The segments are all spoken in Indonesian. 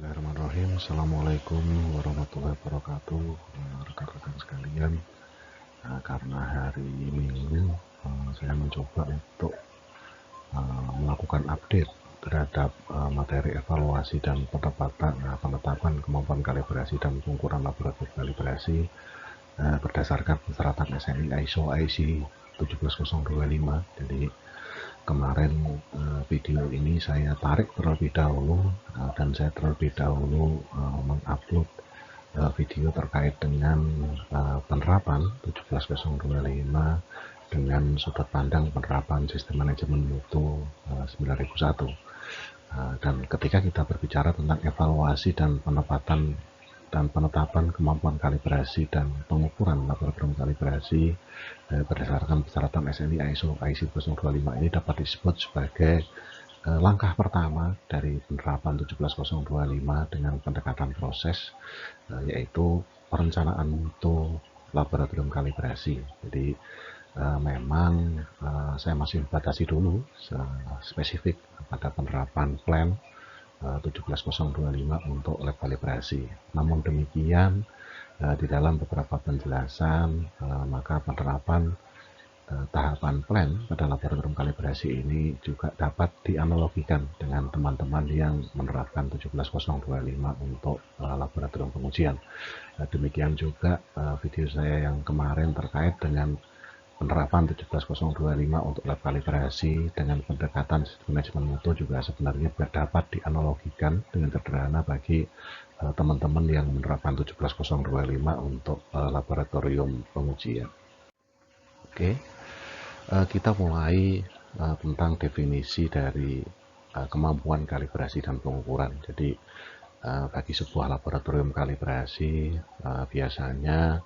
Bismillahirrahmanirrahim. Assalamualaikum warahmatullahi wabarakatuh, rekan-rekan sekalian. Karena hari Minggu, saya mencoba untuk melakukan update terhadap materi evaluasi dan penetapan kemampuan kalibrasi dan pengukuran laboratorium kalibrasi berdasarkan persyaratan SNI ISO IC 17025. Jadi kemarin video ini saya tarik terlebih dahulu dan saya terlebih dahulu mengupload video terkait dengan penerapan 17025 dengan sudut pandang penerapan sistem manajemen mutu 9001. Dan ketika kita berbicara tentang evaluasi dan penetapan kemampuan kalibrasi dan pengukuran laboratorium kalibrasi berdasarkan persyaratan SNI ISO IC 025 ini dapat disebut sebagai langkah pertama dari penerapan 17025 dengan pendekatan proses, yaitu perencanaan mutu laboratorium kalibrasi. Jadi memang saya masih batasi dulu spesifik pada penerapan plan 17025 untuk lab kalibrasi. Namun demikian, di dalam beberapa penjelasan, maka penerapan tahapan plan pada laboratorium kalibrasi ini juga dapat dianalogikan dengan teman-teman yang menerapkan 17025 untuk laboratorium pengujian. Demikian juga video saya yang kemarin terkait dengan penerapan 17025 untuk lab kalibrasi dengan pendekatan sistem manajemen mutu juga sebenarnya dapat dianalogikan dengan sederhana bagi teman-teman yang menerapkan 17025 untuk laboratorium pengujian. Oke, kita mulai tentang definisi dari kemampuan kalibrasi dan pengukuran. Jadi bagi sebuah laboratorium kalibrasi biasanya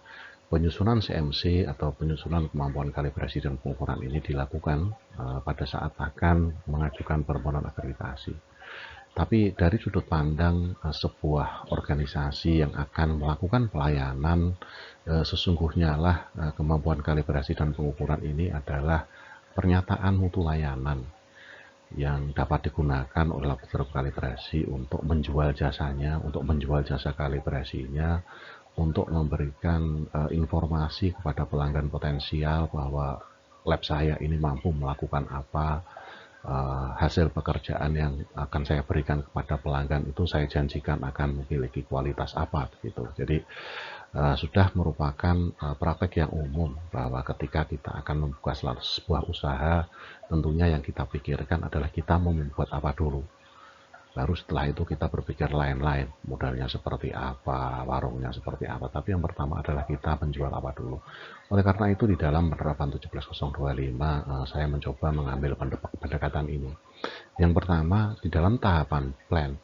penyusunan CMC atau penyusunan kemampuan kalibrasi dan pengukuran ini dilakukan pada saat akan mengajukan permohonan akreditasi. Tapi dari sudut pandang sebuah organisasi yang akan melakukan pelayanan, sesungguhnya lah kemampuan kalibrasi dan pengukuran ini adalah pernyataan mutu layanan yang dapat digunakan oleh laboratorium kalibrasi untuk menjual jasanya, untuk menjual jasa kalibrasinya, untuk memberikan informasi kepada pelanggan potensial bahwa lab saya ini mampu melakukan apa, hasil pekerjaan yang akan saya berikan kepada pelanggan itu saya janjikan akan memiliki kualitas apa gitu. Jadi sudah merupakan praktek yang umum bahwa ketika kita akan membuka sebuah usaha, tentunya yang kita pikirkan adalah kita mau membuat apa dulu. Baru setelah itu kita berpikir lain-lain, modalnya seperti apa, warungnya seperti apa. Tapi yang pertama adalah kita menjual apa dulu. Oleh karena itu di dalam penerapan 17025 saya mencoba mengambil pendekatan ini. Yang pertama, di dalam tahapan plan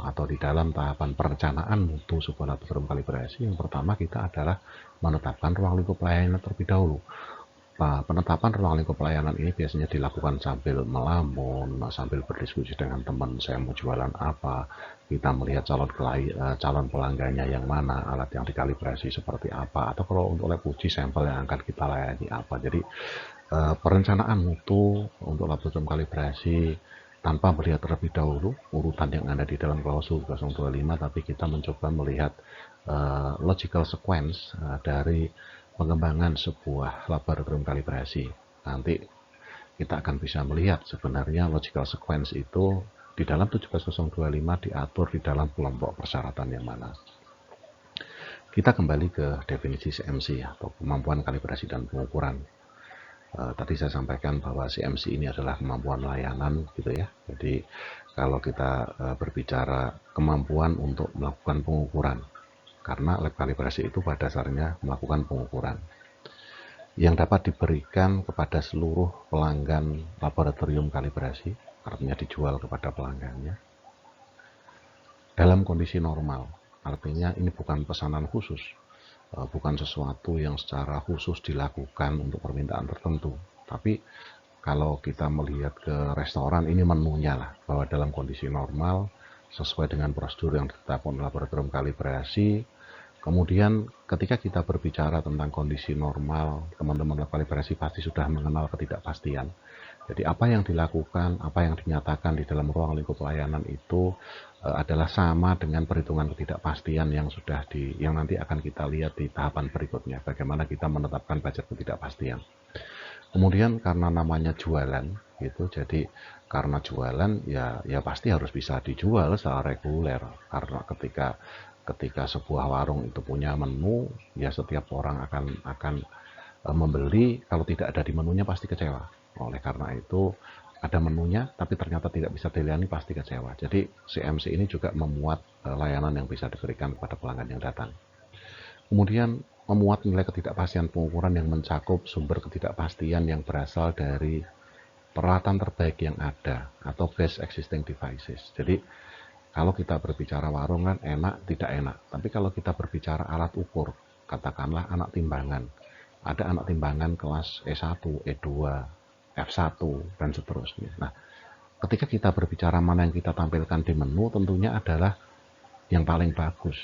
atau di dalam tahapan perencanaan mutu sebuah laboratorium kalibrasi, yang pertama kita adalah menetapkan ruang lingkup pelayanan terlebih dahulu. Penetapan ruang lingkup pelayanan ini biasanya dilakukan sambil melamun, sambil berdiskusi dengan teman, saya mau jualan apa, kita melihat calon pelanggannya yang mana, alat yang dikalibrasi seperti apa, atau kalau untuk lab uji sampel yang akan kita layani apa. Jadi perencanaan mutu untuk laboratorium kalibrasi tanpa melihat terlebih dahulu urutan yang ada di dalam klausul 025, tapi kita mencoba melihat logical sequence dari pengembangan sebuah laboratorium kalibrasi. Nanti kita akan bisa melihat sebenarnya logical sequence itu di dalam 17025 diatur di dalam kelompok persyaratan yang mana. Kita kembali ke definisi CMC atau kemampuan kalibrasi dan pengukuran. Tadi saya sampaikan bahwa CMC ini adalah kemampuan layanan gitu ya. Jadi kalau kita berbicara kemampuan untuk melakukan pengukuran, karena lab kalibrasi itu pada dasarnya melakukan pengukuran yang dapat diberikan kepada seluruh pelanggan laboratorium kalibrasi, artinya dijual kepada pelanggannya dalam kondisi normal. Artinya ini bukan pesanan khusus, bukan sesuatu yang secara khusus dilakukan untuk permintaan tertentu. Tapi kalau kita melihat ke restoran, ini menunya lah, bahwa dalam kondisi normal sesuai dengan prosedur yang ditetapkan laboratorium kalibrasi, Kemudian ketika kita berbicara tentang kondisi normal, teman-teman lab kalibrasi pasti sudah mengenal ketidakpastian. Jadi apa yang dilakukan, apa yang dinyatakan di dalam ruang lingkup layanan itu adalah sama dengan perhitungan ketidakpastian yang nanti akan kita lihat di tahapan berikutnya. Bagaimana kita menetapkan budget ketidakpastian. Kemudian karena namanya jualan gitu, jadi karena jualan ya pasti harus bisa dijual secara reguler. Karena ketika sebuah warung itu punya menu, ya setiap orang akan membeli. Kalau tidak ada di menunya pasti kecewa. Oleh karena itu ada menunya tapi ternyata tidak bisa dilayani, pasti kecewa. Jadi CMC ini juga memuat layanan yang bisa diberikan kepada pelanggan yang datang. Kemudian memuat nilai ketidakpastian pengukuran yang mencakup sumber ketidakpastian yang berasal dari peralatan terbaik yang ada atau best existing devices. Jadi kalau kita berbicara warung kan enak tidak enak, tapi kalau kita berbicara alat ukur, katakanlah anak timbangan, ada anak timbangan kelas E1, E2, F1 dan seterusnya. Nah, ketika kita berbicara mana yang kita tampilkan di menu, tentunya adalah yang paling bagus,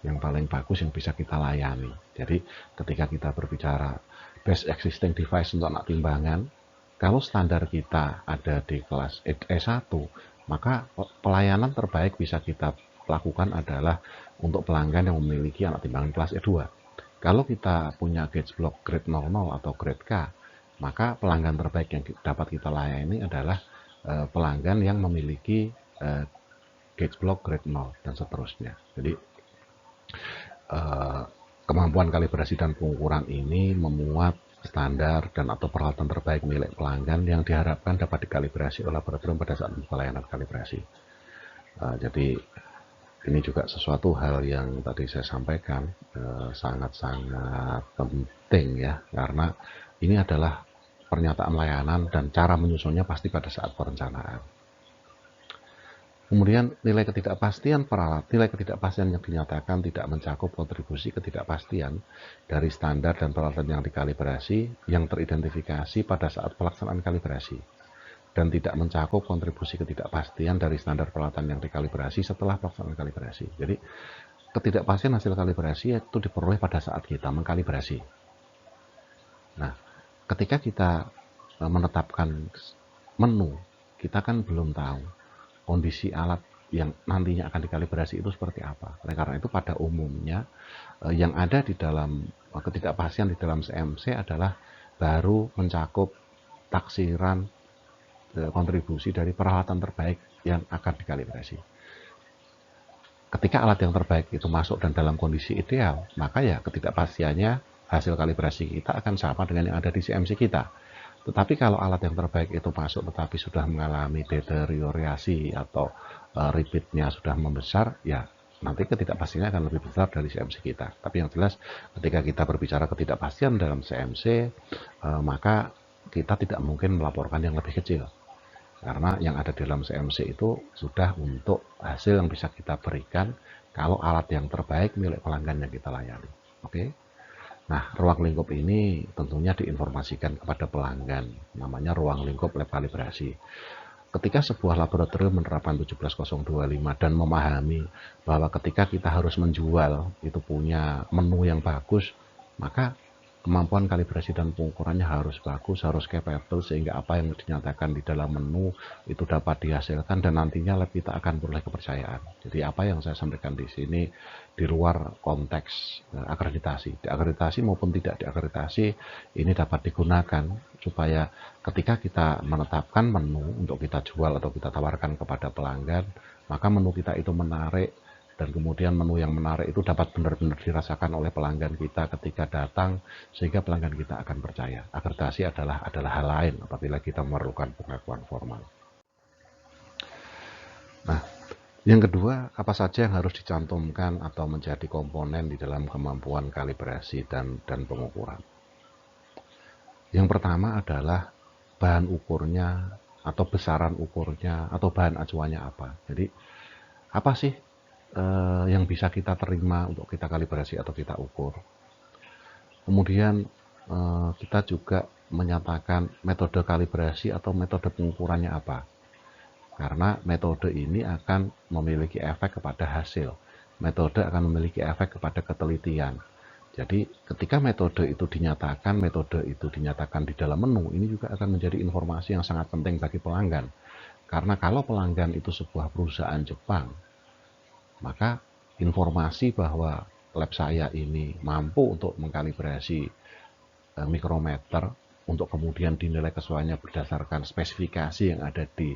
yang bisa kita layani. Jadi ketika kita berbicara best existing device untuk anak timbangan, kalau standar kita ada di kelas E1, maka pelayanan terbaik bisa kita lakukan adalah untuk pelanggan yang memiliki anak timbangan kelas E2. Kalau kita punya gauge block grade 00 atau grade K, maka pelanggan terbaik yang dapat kita layani adalah pelanggan yang memiliki gauge block grade 0 dan seterusnya. Jadi kemampuan kalibrasi dan pengukuran ini memuat standar dan atau peralatan terbaik milik pelanggan yang diharapkan dapat dikalibrasi oleh laboratorium pada saat pelayanan kalibrasi. Jadi ini juga sesuatu hal yang tadi saya sampaikan sangat-sangat penting ya, karena ini adalah pernyataan layanan dan cara menyusunnya pasti pada saat perencanaan. Kemudian nilai ketidakpastian yang dinyatakan tidak mencakup kontribusi ketidakpastian dari standar dan peralatan yang dikalibrasi yang teridentifikasi pada saat pelaksanaan kalibrasi, dan tidak mencakup kontribusi ketidakpastian dari standar peralatan yang dikalibrasi setelah pelaksanaan kalibrasi. Jadi ketidakpastian hasil kalibrasi itu diperoleh pada saat kita mengkalibrasi. Nah, ketika kita menetapkan menu, kita kan belum tahu kondisi alat yang nantinya akan dikalibrasi itu seperti apa. Oleh karena itu pada umumnya yang ada di dalam ketidakpastian di dalam CMC adalah baru mencakup taksiran kontribusi dari peralatan terbaik yang akan dikalibrasi. Ketika alat yang terbaik itu masuk dan dalam kondisi ideal, maka ya ketidakpastiannya hasil kalibrasi kita akan sama dengan yang ada di CMC kita. Tetapi kalau alat yang terbaik itu masuk tetapi sudah mengalami deteriorasi atau repeatnya sudah membesar, ya nanti ketidakpastiannya akan lebih besar dari CMC kita. Tapi yang jelas ketika kita berbicara ketidakpastian dalam CMC, maka kita tidak mungkin melaporkan yang lebih kecil. Karena yang ada di dalam CMC itu sudah untuk hasil yang bisa kita berikan kalau alat yang terbaik milik pelanggan yang kita layani. Oke. Nah, ruang lingkup ini tentunya diinformasikan kepada pelanggan, namanya ruang lingkup lab kalibrasi. Ketika sebuah laboratorium menerapkan 17025 dan memahami bahwa ketika kita harus menjual itu punya menu yang bagus, maka kemampuan kalibrasi dan pengukurannya harus bagus, harus capable, sehingga apa yang dinyatakan di dalam menu itu dapat dihasilkan dan nantinya lab kita akan beroleh kepercayaan. Jadi apa yang saya sampaikan di sini di luar konteks akreditasi, diakreditasi maupun tidak diakreditasi, ini dapat digunakan supaya ketika kita menetapkan menu untuk kita jual atau kita tawarkan kepada pelanggan, maka menu kita itu menarik. Dan kemudian menu yang menarik itu dapat benar-benar dirasakan oleh pelanggan kita ketika datang, sehingga pelanggan kita akan percaya. Akreditasi adalah hal lain apabila kita memerlukan pengakuan formal. Nah, yang kedua, apa saja yang harus dicantumkan atau menjadi komponen di dalam kemampuan kalibrasi dan pengukuran. Yang pertama adalah bahan ukurnya atau besaran ukurnya atau bahan acuannya apa. Jadi apa sih yang bisa kita terima untuk kita kalibrasi atau kita ukur. Kemudian kita juga menyatakan metode kalibrasi atau metode pengukurannya apa. Karena metode ini akan memiliki efek kepada hasil. metode akan memiliki efek kepada ketelitian. Jadi ketika metode itu dinyatakan di dalam menu, ini juga akan menjadi informasi yang sangat penting bagi pelanggan. Karena kalau pelanggan itu sebuah perusahaan Jepang, maka informasi bahwa lab saya ini mampu untuk mengkalibrasi mikrometer untuk kemudian dinilai kesesuaiannya berdasarkan spesifikasi yang ada di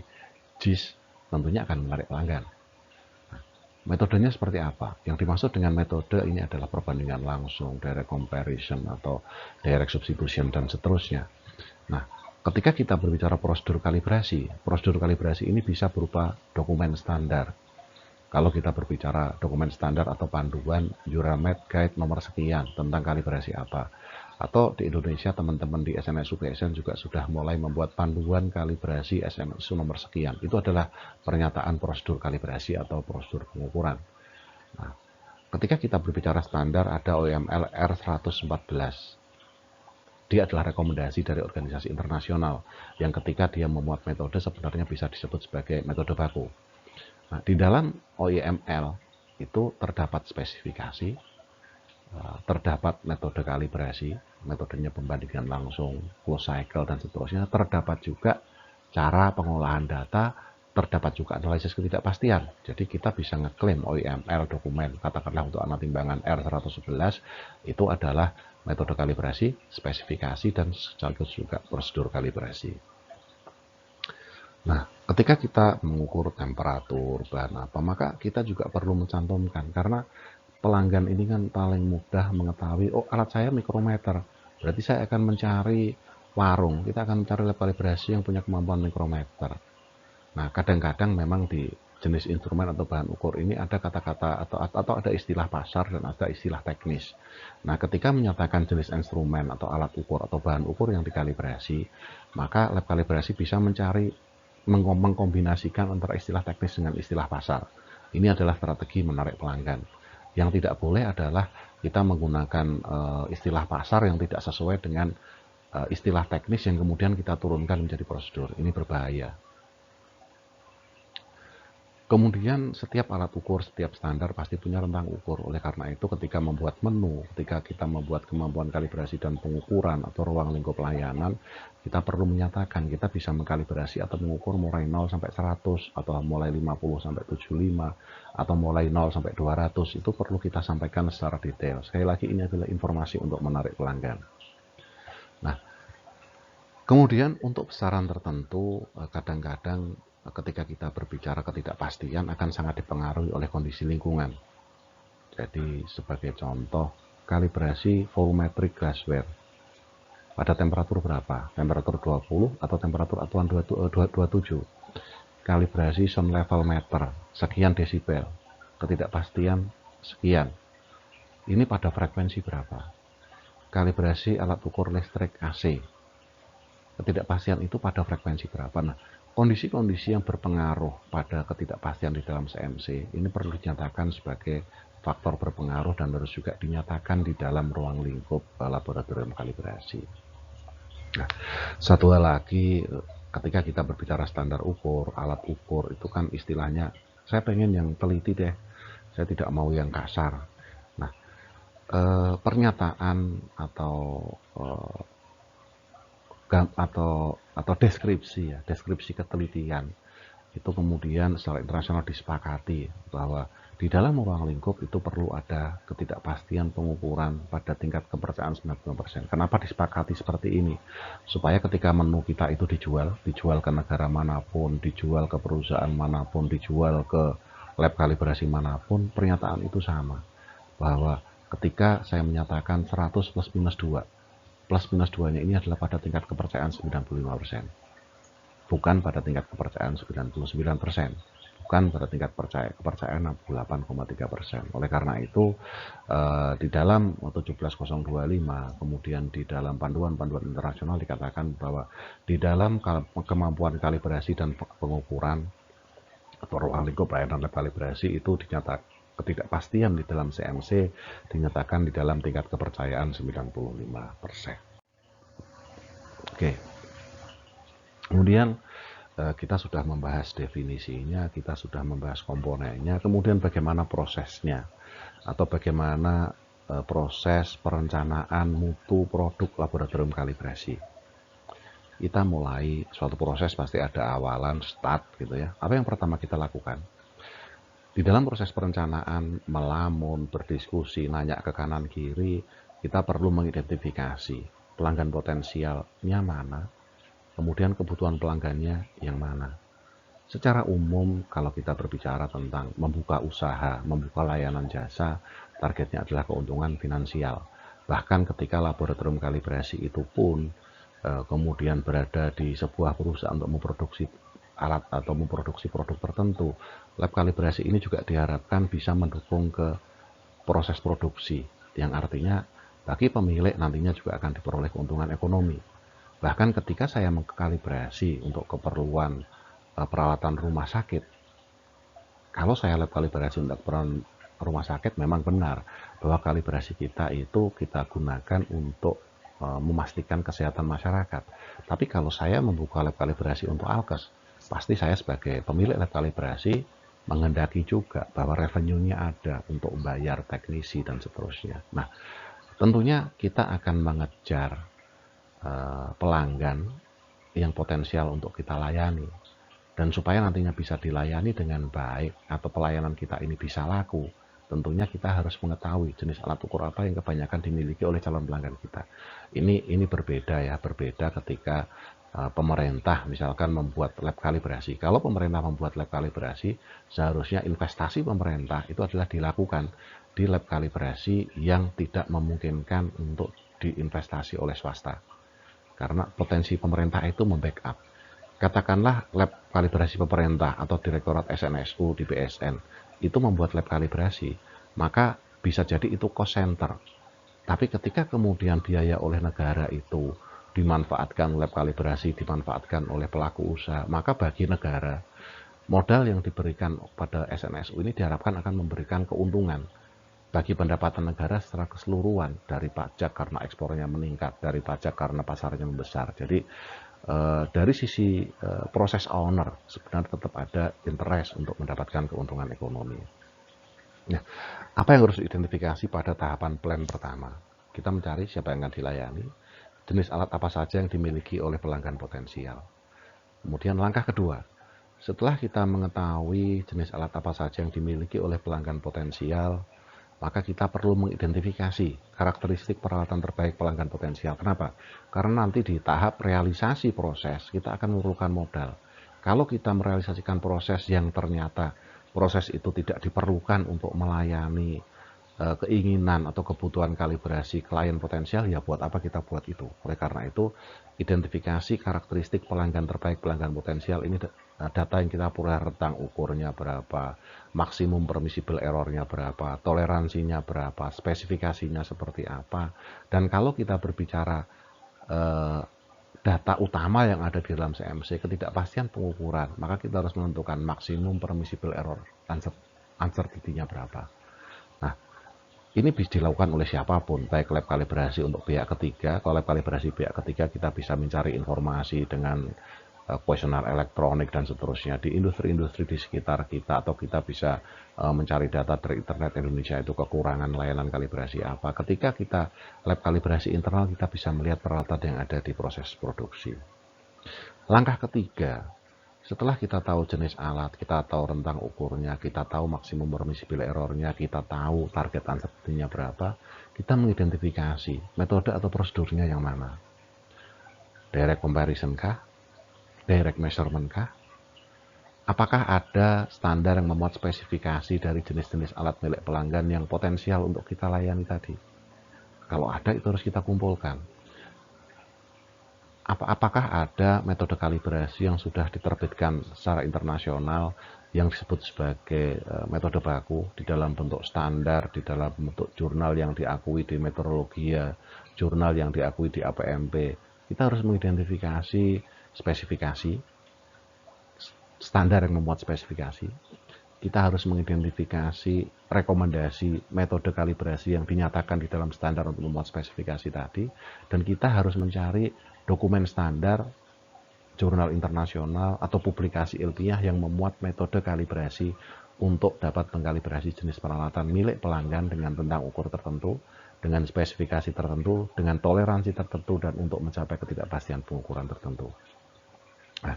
JIS, tentunya akan menarik pelanggan. Metodenya seperti apa? Yang dimaksud dengan metode ini adalah perbandingan langsung, direct comparison, atau direct substitution, dan seterusnya. Nah, ketika kita berbicara prosedur kalibrasi ini bisa berupa dokumen standar. Kalau kita berbicara dokumen standar atau panduan Euramet Guide nomor sekian tentang kalibrasi apa. Atau di Indonesia teman-teman di SNSU BSN juga sudah mulai membuat panduan kalibrasi SNSU nomor sekian. Itu adalah pernyataan prosedur kalibrasi atau prosedur pengukuran. Nah, ketika kita berbicara standar ada OML R114. Dia adalah rekomendasi dari organisasi internasional yang ketika dia memuat metode sebenarnya bisa disebut sebagai metode baku. Nah, di dalam OIML itu terdapat spesifikasi, terdapat metode kalibrasi, metodenya pembandingan langsung, closed cycle, dan seterusnya. Terdapat juga cara pengolahan data, terdapat juga analisis ketidakpastian. Jadi kita bisa ngeklaim OIML dokumen, katakanlah untuk anak timbangan R111, itu adalah metode kalibrasi, spesifikasi, dan sekaligus juga prosedur kalibrasi. Nah, ketika kita mengukur temperatur bahan apa, maka kita juga perlu mencantumkan, karena pelanggan ini kan paling mudah mengetahui, oh alat saya mikrometer, berarti saya akan mencari warung, kita akan mencari lab kalibrasi yang punya kemampuan mikrometer. Nah, kadang-kadang memang di jenis instrumen atau bahan ukur ini ada kata-kata atau ada istilah pasar dan ada istilah teknis. Nah, ketika menyatakan jenis instrumen atau alat ukur atau bahan ukur yang dikalibrasi, maka lab kalibrasi bisa mencari mengkombinasikan antara istilah teknis dengan istilah pasar. Ini adalah strategi menarik pelanggan. Yang tidak boleh adalah kita menggunakan istilah pasar yang tidak sesuai dengan istilah teknis yang kemudian kita turunkan menjadi prosedur. Ini berbahaya. Kemudian setiap alat ukur, setiap standar pasti punya rentang ukur. Oleh karena itu ketika membuat menu, ketika kita membuat kemampuan kalibrasi dan pengukuran atau ruang lingkup layanan, kita perlu menyatakan kita bisa mengkalibrasi atau mengukur mulai 0 sampai 100 atau mulai 50 sampai 75 atau mulai 0 sampai 200. Itu perlu kita sampaikan secara detail. Sekali lagi ini adalah informasi untuk menarik pelanggan. Nah, kemudian untuk besaran tertentu kadang-kadang ketika kita berbicara ketidakpastian akan sangat dipengaruhi oleh kondisi lingkungan. Jadi sebagai contoh, kalibrasi volumetric glassware pada temperatur berapa? Temperatur 20 atau temperatur aturan 27. Kalibrasi sound level meter sekian desibel, ketidakpastian sekian. Ini pada frekuensi berapa? Kalibrasi alat ukur listrik AC, ketidakpastian itu pada frekuensi berapa? Nah, kondisi-kondisi yang berpengaruh pada ketidakpastian di dalam CMC ini perlu dinyatakan sebagai faktor berpengaruh dan harus juga dinyatakan di dalam ruang lingkup laboratorium kalibrasi. Nah, satu hal lagi, ketika kita berbicara standar ukur, alat ukur itu kan istilahnya, saya pengen yang teliti deh, saya tidak mau yang kasar. Nah, pernyataan atau deskripsi ketelitian itu kemudian secara internasional disepakati bahwa di dalam ruang lingkup itu perlu ada ketidakpastian pengukuran pada tingkat kepercayaan 90%. Kenapa disepakati seperti ini? Supaya ketika menu kita itu dijual ke negara manapun, dijual ke perusahaan manapun, dijual ke lab kalibrasi manapun, pernyataan itu sama. Bahwa ketika saya menyatakan 100 plus minus 2, plus minus 2-nya ini adalah pada tingkat kepercayaan 95%. Bukan pada tingkat kepercayaan 99%. Bukan pada tingkat kepercayaan 68,3%. Oleh karena itu, di dalam 17025, kemudian di dalam panduan-panduan internasional dikatakan bahwa di dalam kemampuan kalibrasi dan pengukuran atau ruang lingkup layanan kalibrasi itu dinyatakan ketidakpastian di dalam CMC dinyatakan di dalam tingkat kepercayaan 95%. Oke. Kemudian kita sudah membahas definisinya, kita sudah membahas komponennya, kemudian bagaimana prosesnya, atau bagaimana proses perencanaan mutu produk laboratorium kalibrasi. Kita mulai suatu proses pasti ada awalan, start gitu ya. Apa yang pertama kita lakukan? Di dalam proses perencanaan, melamun, berdiskusi, nanya ke kanan kiri, kita perlu mengidentifikasi pelanggan potensialnya mana, kemudian kebutuhan pelanggannya yang mana. Secara umum, kalau kita berbicara tentang membuka usaha, membuka layanan jasa, targetnya adalah keuntungan finansial. Bahkan ketika laboratorium kalibrasi itu pun kemudian berada di sebuah perusahaan untuk memproduksi alat atau memproduksi produk tertentu, lab kalibrasi ini juga diharapkan bisa mendukung ke proses produksi, yang artinya bagi pemilik nantinya juga akan diperoleh keuntungan ekonomi. Bahkan ketika saya mengkalibrasi untuk keperluan peralatan rumah sakit, kalau saya lab kalibrasi untuk keperluan rumah sakit, memang benar bahwa kalibrasi kita itu kita gunakan untuk memastikan kesehatan masyarakat. Tapi kalau saya membuka lab kalibrasi untuk alkes, pasti saya sebagai pemilik lab kalibrasi menghendaki juga bahwa revenue-nya ada untuk membayar teknisi dan seterusnya. Nah, tentunya kita akan mengejar pelanggan yang potensial untuk kita layani. Dan supaya nantinya bisa dilayani dengan baik atau pelayanan kita ini bisa laku, tentunya kita harus mengetahui jenis alat ukur apa yang kebanyakan dimiliki oleh calon pelanggan kita. Ini berbeda ya, berbeda ketika pemerintah misalkan membuat lab kalibrasi. Kalau pemerintah membuat lab kalibrasi, seharusnya investasi pemerintah itu adalah dilakukan di lab kalibrasi yang tidak memungkinkan untuk diinvestasi oleh swasta. Karena potensi pemerintah itu membackup. Katakanlah lab kalibrasi pemerintah atau Direktorat SNSU di BSN itu membuat lab kalibrasi, maka bisa jadi itu cost center. Tapi ketika kemudian biaya oleh negara itu dimanfaatkan, lab kalibrasi dimanfaatkan oleh pelaku usaha, maka bagi negara modal yang diberikan pada SNSU ini diharapkan akan memberikan keuntungan bagi pendapatan negara secara keseluruhan, dari pajak karena ekspornya meningkat, dari pajak karena pasarnya membesar. Jadi dari sisi proses owner sebenarnya tetap ada interest untuk mendapatkan keuntungan ekonomi. Nah, apa yang harus diidentifikasi pada tahapan plan pertama? Kita mencari siapa yang akan dilayani, jenis alat apa saja yang dimiliki oleh pelanggan potensial. Kemudian langkah kedua, setelah kita mengetahui jenis alat apa saja yang dimiliki oleh pelanggan potensial, maka kita perlu mengidentifikasi karakteristik peralatan terbaik pelanggan potensial. Kenapa? Karena nanti di tahap realisasi proses, kita akan memerlukan modal. Kalau kita merealisasikan proses yang ternyata proses itu tidak diperlukan untuk melayani keinginan atau kebutuhan kalibrasi klien potensial, ya buat apa kita buat itu. Oleh karena itu, identifikasi karakteristik pelanggan terbaik, pelanggan potensial ini data yang kita peroleh, rentang ukurnya berapa, maksimum permissible errornya berapa, toleransinya berapa, spesifikasinya seperti apa. Dan kalau kita berbicara data utama yang ada di dalam CMC, ketidakpastian pengukuran, maka kita harus menentukan maksimum permissible error, uncertainty-nya berapa. Nah, ini bisa dilakukan oleh siapapun, baik lab kalibrasi untuk pihak ketiga. Kalau lab kalibrasi pihak ketiga, kita bisa mencari informasi dengan kuesioner elektronik dan seterusnya di industri-industri di sekitar kita, atau kita bisa mencari data dari internet Indonesia itu kekurangan layanan kalibrasi apa. Ketika kita lab kalibrasi internal, kita bisa melihat peralatan yang ada di proses produksi. Langkah ketiga, setelah kita tahu jenis alat, kita tahu rentang ukurnya, kita tahu maksimum permissible errornya, kita tahu target uncertainty-nya berapa, kita mengidentifikasi metode atau prosedurnya yang mana. Direct comparison kah? Direct measurement kah? Apakah ada standar yang memuat spesifikasi dari jenis-jenis alat milik pelanggan yang potensial untuk kita layani tadi? Kalau ada, itu harus kita kumpulkan. Apakah ada metode kalibrasi yang sudah diterbitkan secara internasional yang disebut sebagai metode baku di dalam bentuk standar, di dalam bentuk jurnal yang diakui di meteorologia, jurnal yang diakui di APMP. Kita harus mengidentifikasi spesifikasi, standar yang memuat spesifikasi. Kita harus mengidentifikasi rekomendasi metode kalibrasi yang dinyatakan di dalam standar untuk memuat spesifikasi tadi, dan kita harus mencari dokumen standar jurnal internasional atau publikasi ilmiah yang memuat metode kalibrasi untuk dapat mengkalibrasi jenis peralatan milik pelanggan dengan rentang ukur tertentu, dengan spesifikasi tertentu, dengan toleransi tertentu, dan untuk mencapai ketidakpastian pengukuran tertentu. Nah,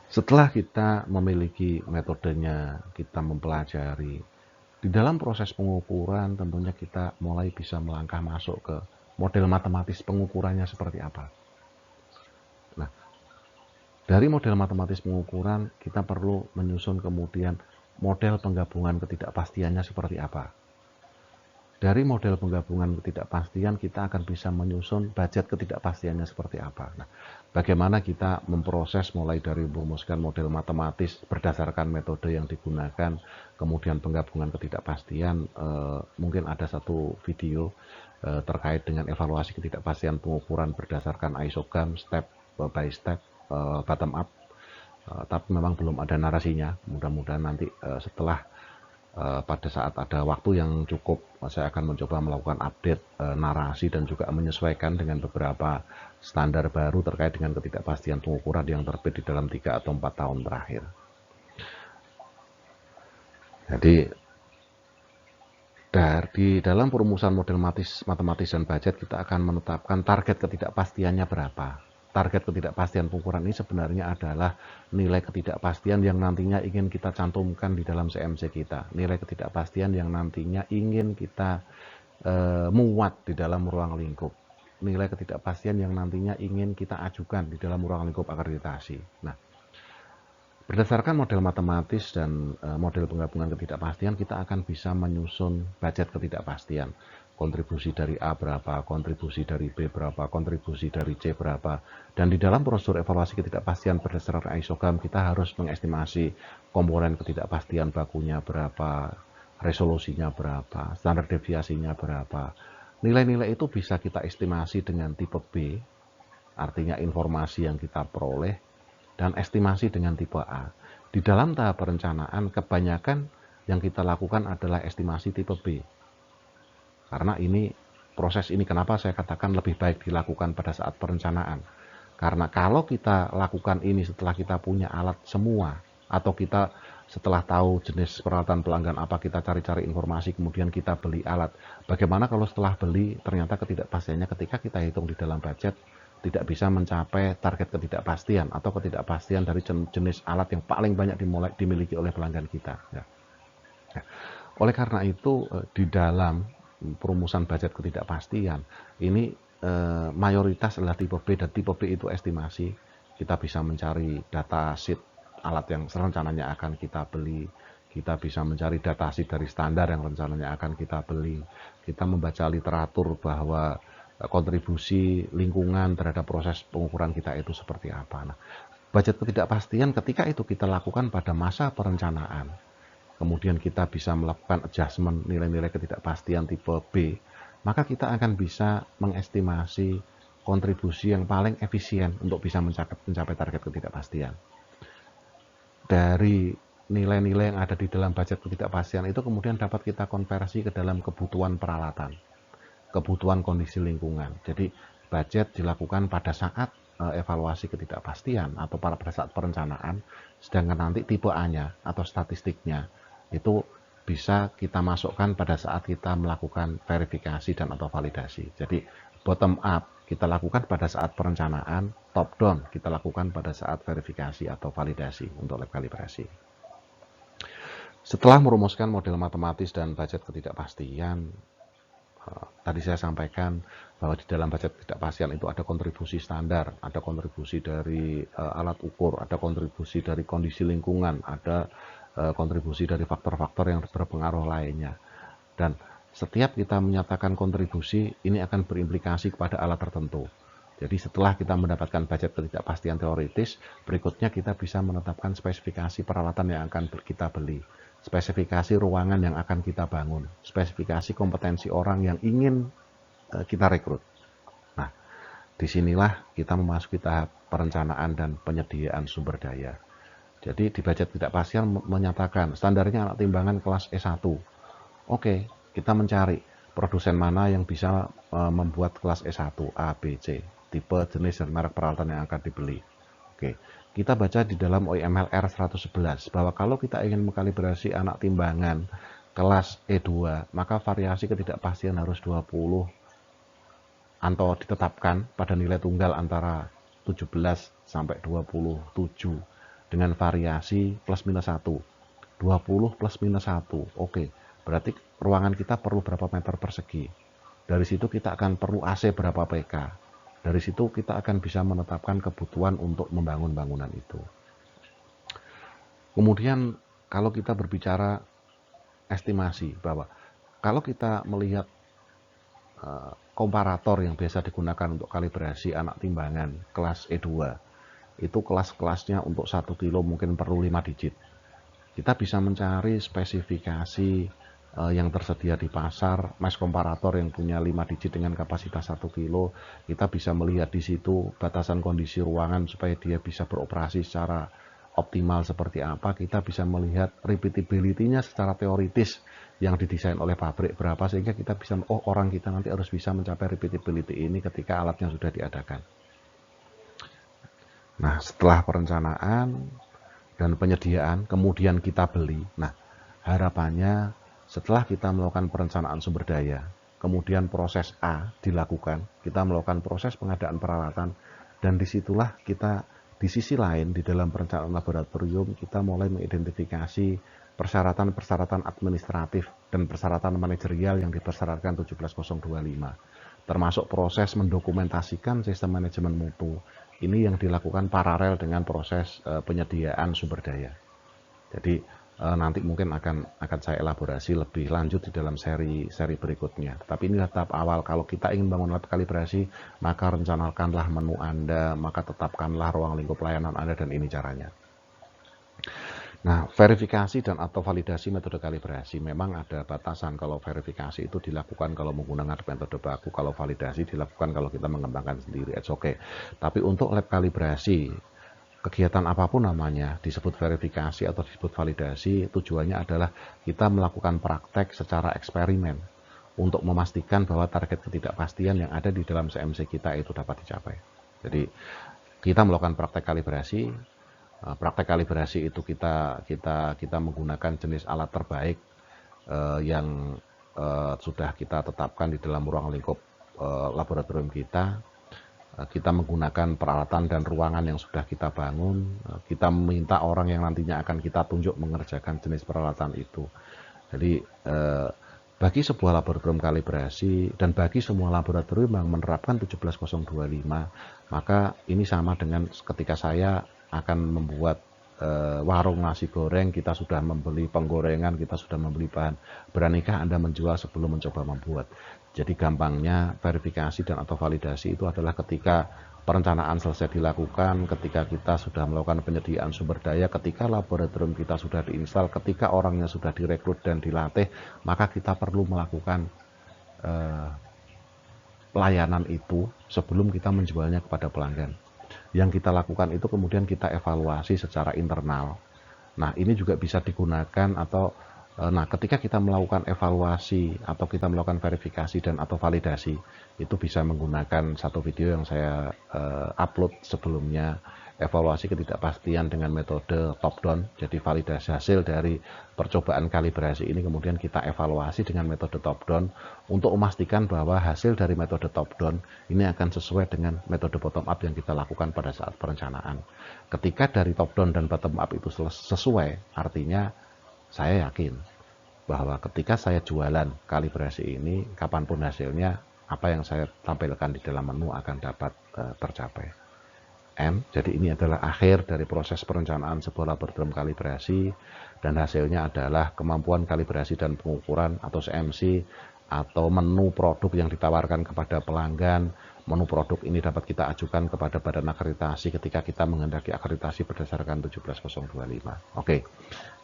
setelah kita memiliki metodenya, kita mempelajari, di dalam proses pengukuran tentunya kita mulai bisa melangkah masuk ke model matematis pengukurannya seperti apa. Nah, dari model matematis pengukuran kita perlu menyusun kemudian model penggabungan ketidakpastiannya seperti apa. Dari model penggabungan ketidakpastian kita akan bisa menyusun budget ketidakpastiannya seperti apa. Nah, bagaimana kita memproses mulai dari merumuskan model matematis berdasarkan metode yang digunakan, kemudian penggabungan ketidakpastian, mungkin ada satu video terkait dengan evaluasi ketidakpastian pengukuran berdasarkan isogam step by step, bottom up, tapi memang belum ada narasinya. Mudah-mudahan nanti setelah pada saat ada waktu yang cukup, saya akan mencoba melakukan update narasi dan juga menyesuaikan dengan beberapa standar baru terkait dengan ketidakpastian pengukuran yang terbit di dalam 3 atau 4 tahun terakhir. Jadi di dalam perumusan model matematis dan budget kita akan menetapkan target ketidakpastiannya berapa. Target ketidakpastian pengukuran ini sebenarnya adalah nilai ketidakpastian yang nantinya ingin kita cantumkan di dalam CMC kita. Nilai ketidakpastian yang nantinya ingin kita muat di dalam ruang lingkup. Nilai ketidakpastian yang nantinya ingin kita ajukan di dalam ruang lingkup akreditasi. Nah, berdasarkan model matematis dan model penggabungan ketidakpastian, kita akan bisa menyusun budget ketidakpastian. Kontribusi dari A berapa, kontribusi dari B berapa, kontribusi dari C berapa. Dan di dalam prosedur evaluasi ketidakpastian berdasarkan isogam, kita harus mengestimasi komponen ketidakpastian bakunya berapa, resolusinya berapa, standar deviasinya berapa. Nilai-nilai itu bisa kita estimasi dengan tipe B, artinya informasi yang kita peroleh, dan estimasi dengan tipe A. Di dalam tahap perencanaan, kebanyakan yang kita lakukan adalah estimasi tipe B. Karena proses ini kenapa saya katakan lebih baik dilakukan pada saat perencanaan. Karena kalau kita lakukan ini setelah kita punya alat semua, atau kita setelah tahu jenis peralatan pelanggan apa, kita cari-cari informasi, kemudian kita beli alat. Bagaimana kalau setelah beli ternyata ketidakpastiannya ketika kita hitung di dalam budget tidak bisa mencapai target ketidakpastian atau ketidakpastian dari jenis alat yang paling banyak dimiliki oleh pelanggan kita. Ya. Oleh karena itu, di dalam perumusan budget ketidakpastian ini mayoritas adalah tipe B, dan tipe B itu estimasi. Kita bisa mencari data sheet alat yang rencananya akan kita beli, kita bisa mencari data sheet dari standar yang rencananya akan kita beli, kita membaca literatur bahwa kontribusi lingkungan terhadap proses pengukuran kita itu seperti apa. Nah, budget ketidakpastian ketika itu kita lakukan pada masa perencanaan, kemudian kita bisa melakukan adjustment nilai-nilai ketidakpastian tipe B, maka kita akan bisa mengestimasi kontribusi yang paling efisien untuk bisa mencapai target ketidakpastian. Dari nilai-nilai yang ada di dalam budget ketidakpastian itu kemudian dapat kita konversi ke dalam kebutuhan peralatan, kebutuhan kondisi lingkungan. Jadi budget dilakukan pada saat evaluasi ketidakpastian atau pada saat perencanaan, sedangkan nanti tipe A-nya atau statistiknya itu bisa kita masukkan pada saat kita melakukan verifikasi dan atau validasi. Jadi bottom up kita lakukan pada saat perencanaan, top down kita lakukan pada saat verifikasi atau validasi untuk lab kalibrasi. Setelah merumuskan model matematis dan budget ketidakpastian, tadi saya sampaikan bahwa di dalam budget ketidakpastian itu ada kontribusi standar, ada kontribusi dari alat ukur, ada kontribusi dari kondisi lingkungan, ada kontribusi dari faktor-faktor yang berpengaruh lainnya. Dan setiap kita menyatakan kontribusi, ini akan berimplikasi kepada alat tertentu. Jadi setelah kita mendapatkan budget ketidakpastian teoritis, berikutnya kita bisa menetapkan spesifikasi peralatan yang akan kita beli, spesifikasi ruangan yang akan kita bangun, spesifikasi kompetensi orang yang ingin kita rekrut. Nah, disinilah kita memasuki tahap perencanaan dan penyediaan sumber daya. Jadi di budget ketidakpastian menyatakan standarnya alat timbangan kelas E1. Oke, kita mencari produsen mana yang bisa membuat kelas E1, A, B, C, tipe, jenis, dan merek peralatan yang akan dibeli. Oke, kita baca di dalam OML R111 bahwa kalau kita ingin mengkalibrasi anak timbangan kelas E2, maka variasi ketidakpastian harus 20 atau ditetapkan pada nilai tunggal antara 17 sampai 27 dengan variasi plus minus 1. 20 plus minus 1. Oke, berarti ruangan kita perlu berapa meter persegi. Dari situ kita akan perlu AC berapa PK. Dari situ kita akan bisa menetapkan kebutuhan untuk membangun bangunan itu. Kemudian kalau kita berbicara estimasi bahwa kalau kita melihat komparator yang biasa digunakan untuk kalibrasi anak timbangan kelas E2, itu kelas-kelasnya untuk 1 kilo mungkin perlu 5 digit. Kita bisa mencari spesifikasi yang tersedia di pasar, mesh komparator yang punya 5 digit dengan kapasitas 1 kilo. Kita bisa melihat di situ batasan kondisi ruangan supaya dia bisa beroperasi secara optimal seperti apa. Kita bisa melihat repeatability-nya secara teoritis yang didesain oleh pabrik berapa, sehingga kita bisa, oh orang kita nanti harus bisa mencapai repeatability ini ketika alatnya sudah diadakan. Nah, setelah perencanaan dan penyediaan, kemudian kita beli. Nah, harapannya setelah kita melakukan perencanaan sumber daya, kemudian proses A dilakukan, kita melakukan proses pengadaan peralatan, dan disitulah kita di sisi lain di dalam perencanaan laboratorium kita mulai mengidentifikasi persyaratan-persyaratan administratif dan persyaratan manajerial yang dipersyaratkan 17025, termasuk proses mendokumentasikan sistem manajemen mutu. Ini yang dilakukan paralel dengan proses penyediaan sumber daya. Jadi nanti mungkin akan saya elaborasi lebih lanjut di dalam seri berikutnya. Tapi inilah tahap awal. Kalau kita ingin bangun lab kalibrasi, maka rencanakanlah menu Anda, maka tetapkanlah ruang lingkup pelayanan Anda, dan ini caranya. Nah, verifikasi dan atau validasi metode kalibrasi memang ada batasan. Kalau verifikasi itu dilakukan kalau menggunakan metode baku, kalau validasi dilakukan kalau kita mengembangkan sendiri, it's okay. Tapi untuk lab kalibrasi, kegiatan apapun namanya, disebut verifikasi atau disebut validasi, tujuannya adalah kita melakukan praktek secara eksperimen untuk memastikan bahwa target ketidakpastian yang ada di dalam CMC kita itu dapat dicapai. Jadi kita melakukan praktek kalibrasi. Praktek kalibrasi itu kita menggunakan jenis alat terbaik yang sudah kita tetapkan di dalam ruang lingkup laboratorium kita. Kita menggunakan peralatan dan ruangan yang sudah kita bangun. Kita meminta orang yang nantinya akan kita tunjuk mengerjakan jenis peralatan itu. Jadi bagi sebuah laboratorium kalibrasi dan bagi semua laboratorium yang menerapkan 17025, maka ini sama dengan ketika saya akan membuat warung nasi goreng, kita sudah membeli penggorengan, kita sudah membeli bahan. Beranikah Anda menjual sebelum mencoba membuat? Jadi gampangnya verifikasi dan atau validasi itu adalah ketika perencanaan selesai dilakukan, ketika kita sudah melakukan penyediaan sumber daya, ketika laboratorium kita sudah diinstal, ketika orangnya sudah direkrut dan dilatih, maka kita perlu melakukan pelayanan itu sebelum kita menjualnya kepada pelanggan. Yang kita lakukan itu kemudian kita evaluasi secara internal. Nah, ini juga bisa digunakan atau ketika kita melakukan evaluasi atau kita melakukan verifikasi dan atau validasi, itu bisa menggunakan satu video yang saya upload sebelumnya, evaluasi ketidakpastian dengan metode top down. Jadi validasi hasil dari percobaan kalibrasi ini kemudian kita evaluasi dengan metode top down untuk memastikan bahwa hasil dari metode top down ini akan sesuai dengan metode bottom up yang kita lakukan pada saat perencanaan. Ketika dari top down dan bottom up itu sesuai, artinya saya yakin bahwa ketika saya jualan kalibrasi ini, kapanpun hasilnya, apa yang saya tampilkan di dalam menu akan dapat tercapai. Jadi ini adalah akhir dari proses perencanaan sebuah laboratorium kalibrasi, dan hasilnya adalah kemampuan kalibrasi dan pengukuran atau CMC atau menu produk yang ditawarkan kepada pelanggan. Menu produk ini dapat kita ajukan kepada badan akreditasi ketika kita menghendaki akreditasi berdasarkan 17025. Oke,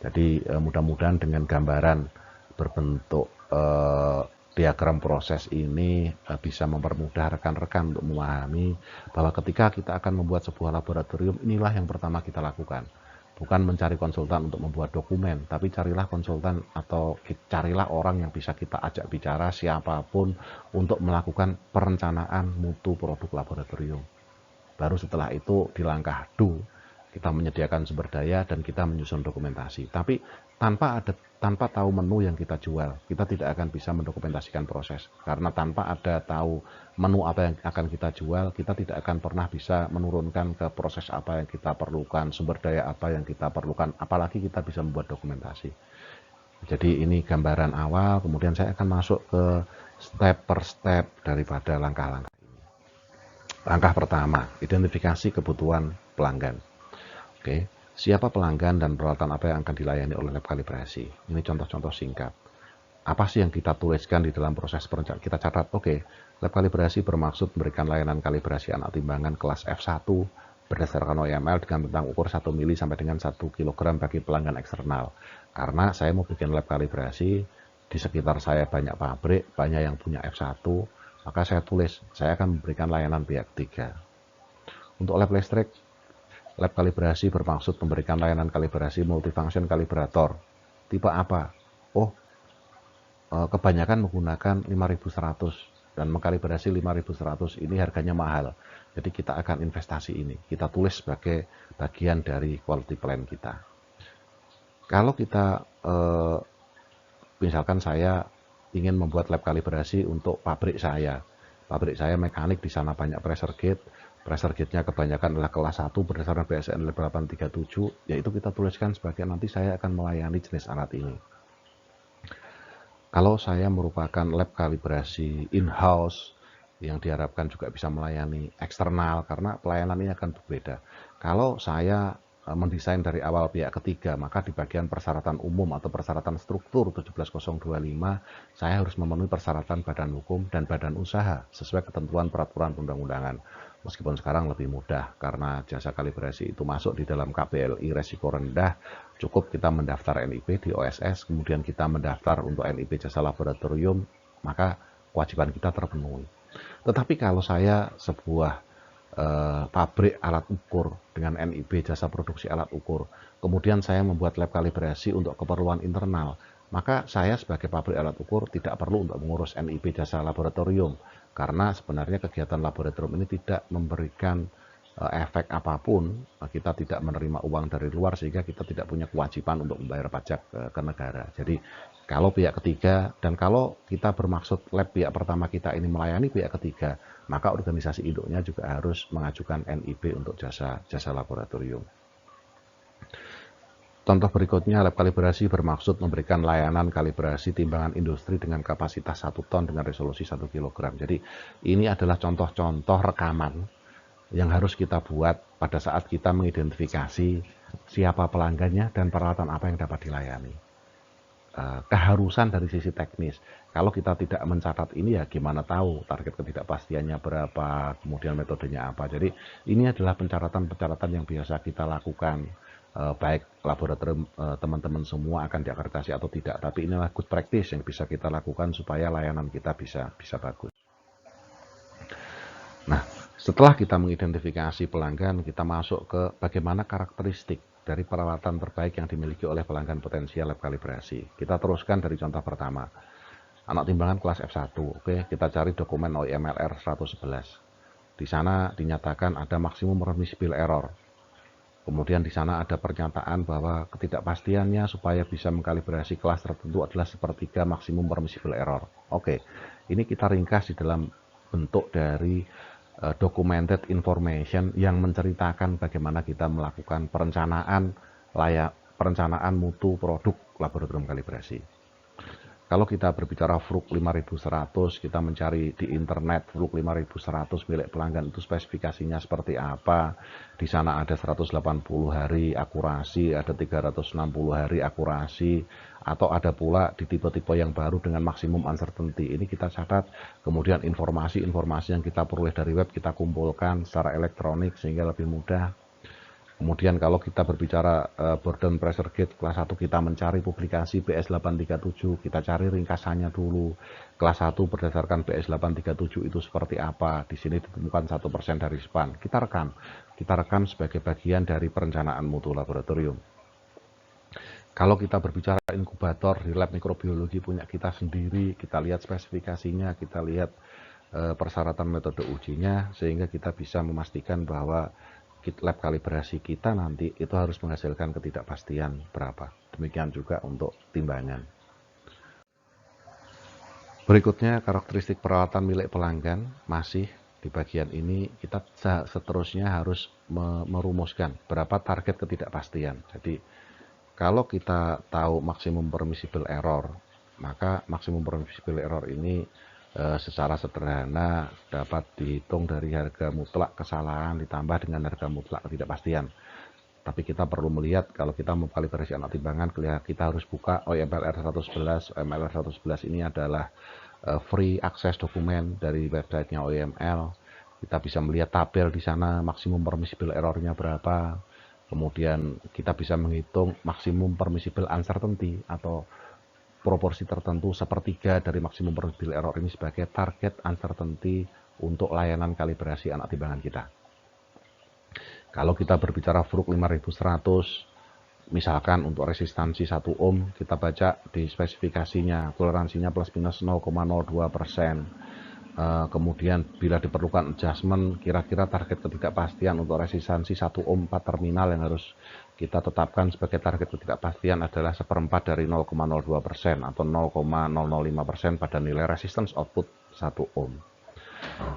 jadi mudah-mudahan dengan gambaran berbentuk diagram proses ini bisa mempermudah rekan-rekan untuk memahami bahwa ketika kita akan membuat sebuah laboratorium, inilah yang pertama kita lakukan. Bukan mencari konsultan untuk membuat dokumen, tapi carilah konsultan atau carilah orang yang bisa kita ajak bicara, siapapun, untuk melakukan perencanaan mutu produk laboratorium. Baru setelah itu di langkah do, kita menyediakan sumber daya dan kita menyusun dokumentasi. Tapi tanpa tahu menu yang kita jual, kita tidak akan bisa mendokumentasikan proses. Karena tanpa ada tahu menu apa yang akan kita jual, kita tidak akan pernah bisa menurunkan ke proses apa yang kita perlukan, sumber daya apa yang kita perlukan, apalagi kita bisa membuat dokumentasi. Jadi ini gambaran awal, kemudian saya akan masuk ke step per step daripada langkah-langkah ini. Langkah pertama, identifikasi kebutuhan pelanggan. Oke, siapa pelanggan dan peralatan apa yang akan dilayani oleh lab kalibrasi. Ini contoh-contoh singkat. Apa sih yang kita tuliskan di dalam proses perencanaan? Kita catat, oke, lab kalibrasi bermaksud memberikan layanan kalibrasi anak timbangan kelas F1 berdasarkan OEML dengan bentang ukur 1 mili sampai dengan 1 kg bagi pelanggan eksternal. Karena saya mau bikin lab kalibrasi, di sekitar saya banyak pabrik, banyak yang punya F1, maka saya tulis, saya akan memberikan layanan pihak ketiga. Untuk lab listrik, lab kalibrasi bermaksud memberikan layanan kalibrasi multifunction kalibrator. Tipe apa? Oh, kebanyakan menggunakan 5100 dan mengkalibrasi 5100 ini harganya mahal. Jadi kita akan investasi ini. Kita tulis sebagai bagian dari quality plan kita. Kalau kita misalkan saya ingin membuat lab kalibrasi untuk pabrik saya. Pabrik saya mekanik, di sana banyak pressure gate. Pressure gate-nya kebanyakan adalah kelas 1 berdasarkan BSN 837, yaitu kita tuliskan sebagai nanti saya akan melayani jenis alat ini. Kalau saya merupakan lab kalibrasi in-house, yang diharapkan juga bisa melayani eksternal, karena pelayanan ini akan berbeda. Kalau saya mendesain dari awal pihak ketiga, maka di bagian persyaratan umum atau persyaratan struktur 17025, saya harus memenuhi persyaratan badan hukum dan badan usaha sesuai ketentuan peraturan undang-undangan. Meskipun sekarang lebih mudah karena jasa kalibrasi itu masuk di dalam KPLI resiko rendah, cukup kita mendaftar NIP di OSS, kemudian kita mendaftar untuk NIP jasa laboratorium, maka kewajiban kita terpenuhi. Tetapi kalau saya sebuah pabrik alat ukur dengan NIB jasa produksi alat ukur, kemudian saya membuat lab kalibrasi untuk keperluan internal, maka saya sebagai pabrik alat ukur tidak perlu untuk mengurus NIB jasa laboratorium, karena sebenarnya kegiatan laboratorium ini tidak memberikan efek apapun, kita tidak menerima uang dari luar sehingga kita tidak punya kewajiban untuk membayar pajak ke negara. Jadi kalau pihak ketiga dan kalau kita bermaksud lab pihak pertama kita ini melayani pihak ketiga, maka organisasi induknya juga harus mengajukan NIB untuk jasa laboratorium. Contoh berikutnya, lab kalibrasi bermaksud memberikan layanan kalibrasi timbangan industri dengan kapasitas 1 ton dengan resolusi 1 kg. Jadi ini adalah contoh-contoh rekaman yang harus kita buat pada saat kita mengidentifikasi siapa pelanggannya dan peralatan apa yang dapat dilayani. Keharusan dari sisi teknis, kalau kita tidak mencatat ini ya gimana tahu target ketidakpastiannya berapa, kemudian metodenya apa. Jadi ini adalah pencaratan-pencaratan yang biasa kita lakukan, baik laboratorium teman-teman semua akan diakreditasi atau tidak, tapi inilah good practice yang bisa kita lakukan supaya layanan kita bisa bagus. Nah, setelah kita mengidentifikasi pelanggan, kita masuk ke bagaimana karakteristik dari peralatan terbaik yang dimiliki oleh pelanggan potensial lab kalibrasi. Kita teruskan dari contoh pertama. Anak timbangan kelas F1. Oke, kita cari dokumen OEMLR 111. Di sana dinyatakan ada maksimum permissible error. Kemudian di sana ada pernyataan bahwa ketidakpastiannya supaya bisa mengkalibrasi kelas tertentu adalah sepertiga maksimum permissible error. Oke, ini kita ringkas di dalam bentuk dari documented information yang menceritakan bagaimana kita melakukan perencanaan mutu produk laboratorium kalibrasi. Kalau kita berbicara FRUK 5100, kita mencari di internet FRUK 5100 milik pelanggan itu spesifikasinya seperti apa. Di sana ada 180 hari akurasi, ada 360 hari akurasi, atau ada pula di tipe-tipe yang baru dengan maksimum uncertainty. Ini kita catat, kemudian informasi-informasi yang kita peroleh dari web kita kumpulkan secara elektronik sehingga lebih mudah. Kemudian kalau kita berbicara Bourdon Pressure Gauge kelas 1, kita mencari publikasi BS837, kita cari ringkasannya dulu. Kelas 1 berdasarkan BS837 itu seperti apa, di sini ditemukan 1% dari span. Kita rekam sebagai bagian dari perencanaan mutu laboratorium. Kalau kita berbicara inkubator di lab mikrobiologi punya kita sendiri, kita lihat spesifikasinya, kita lihat persyaratan metode ujinya, sehingga kita bisa memastikan bahwa lab kalibrasi kita nanti itu harus menghasilkan ketidakpastian berapa. Demikian juga untuk timbangan. Berikutnya karakteristik peralatan milik pelanggan. Masih di bagian ini kita seterusnya harus merumuskan berapa target ketidakpastian. Jadi kalau kita tahu maksimum permissible error, maka maksimum permissible error ini secara sederhana dapat dihitung dari harga mutlak kesalahan ditambah dengan harga mutlak ketidakpastian. Tapi kita perlu melihat kalau kita mengkalibrasi anak timbangan, kita harus buka OMLR 111. OMLR 111 ini adalah free akses dokumen dari websitenya OML. Kita bisa melihat tabel di sana maksimum permissible errornya berapa. Kemudian kita bisa menghitung maksimum permissible uncertainty atau proporsi tertentu sepertiga dari maksimum permissible error ini sebagai target uncertainty untuk layanan kalibrasi anak timbangan kita. Kalau kita berbicara Fruk 5100, misalkan untuk resistansi 1 ohm, kita baca di spesifikasinya, toleransinya plus minus 0,02%. Kemudian bila diperlukan adjustment, kira-kira target ketidakpastian untuk resistansi 1 ohm 4 terminal yang harus kita tetapkan sebagai target ketidakpastian adalah 1/4 dari 0,02% atau 0,005% pada nilai resistance output 1 ohm.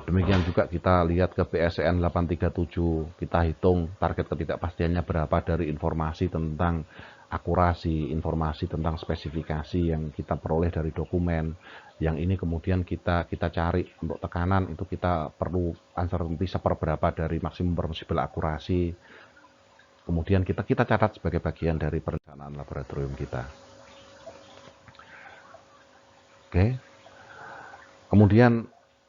Demikian juga kita lihat ke PSN 837, kita hitung target ketidakpastiannya berapa dari informasi tentang akurasi, informasi tentang spesifikasi yang kita peroleh dari dokumen. Yang ini kemudian kita cari untuk tekanan, itu kita perlu uncertainty seperberapa dari maksimum permissible akurasi. Kemudian kita catat sebagai bagian dari perencanaan laboratorium kita. Oke. Kemudian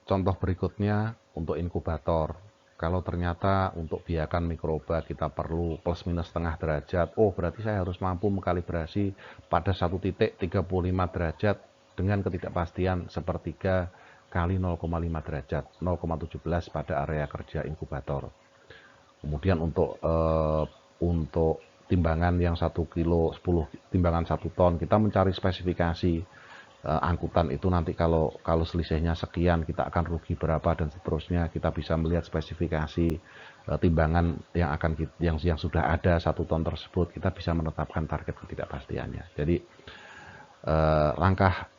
contoh berikutnya untuk inkubator. Kalau ternyata untuk biakan mikroba kita perlu plus minus setengah derajat, oh berarti saya harus mampu mengkalibrasi pada satu titik 35 derajat dengan ketidakpastian sepertiga kali 0,5 derajat, 0,17 pada area kerja inkubator. Kemudian untuk timbangan yang 1 kilo 10 timbangan 1 ton, kita mencari spesifikasi angkutan itu nanti kalau selisihnya sekian kita akan rugi berapa dan seterusnya. Kita bisa melihat spesifikasi timbangan yang sudah ada 1 ton tersebut, kita bisa menetapkan target ketidakpastiannya. Jadi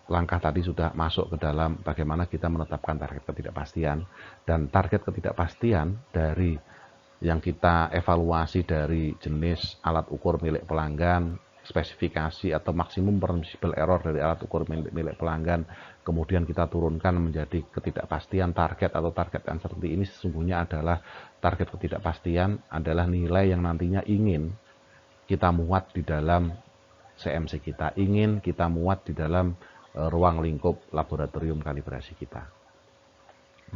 langkah tadi sudah masuk ke dalam bagaimana kita menetapkan target ketidakpastian, dan target ketidakpastian dari yang kita evaluasi dari jenis alat ukur milik pelanggan, spesifikasi atau maksimum permissible error dari alat ukur milik pelanggan, kemudian kita turunkan menjadi ketidakpastian target atau target uncertainty. Ini sesungguhnya adalah target ketidakpastian adalah nilai yang nantinya ingin kita muat di dalam CMC kita, ingin kita muat di dalam ruang lingkup laboratorium kalibrasi kita.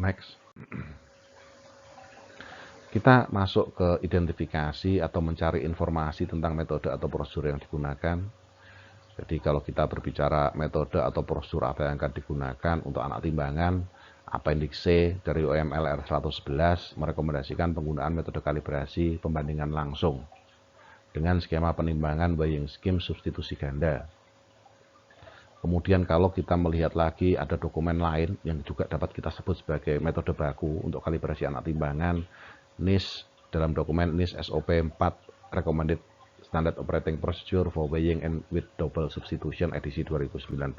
Next. Kita masuk ke identifikasi atau mencari informasi tentang metode atau prosedur yang digunakan. Jadi kalau kita berbicara metode atau prosedur apa yang akan digunakan untuk anak timbangan, Appendix C dari OML R111 merekomendasikan penggunaan metode kalibrasi pembandingan langsung dengan skema penimbangan weighing scheme substitusi ganda. Kemudian kalau kita melihat lagi ada dokumen lain yang juga dapat kita sebut sebagai metode baku untuk kalibrasi anak timbangan, NIS dalam dokumen NIS SOP 4 Recommended Standard Operating Procedure for Weighing and with Double Substitution edisi 2019.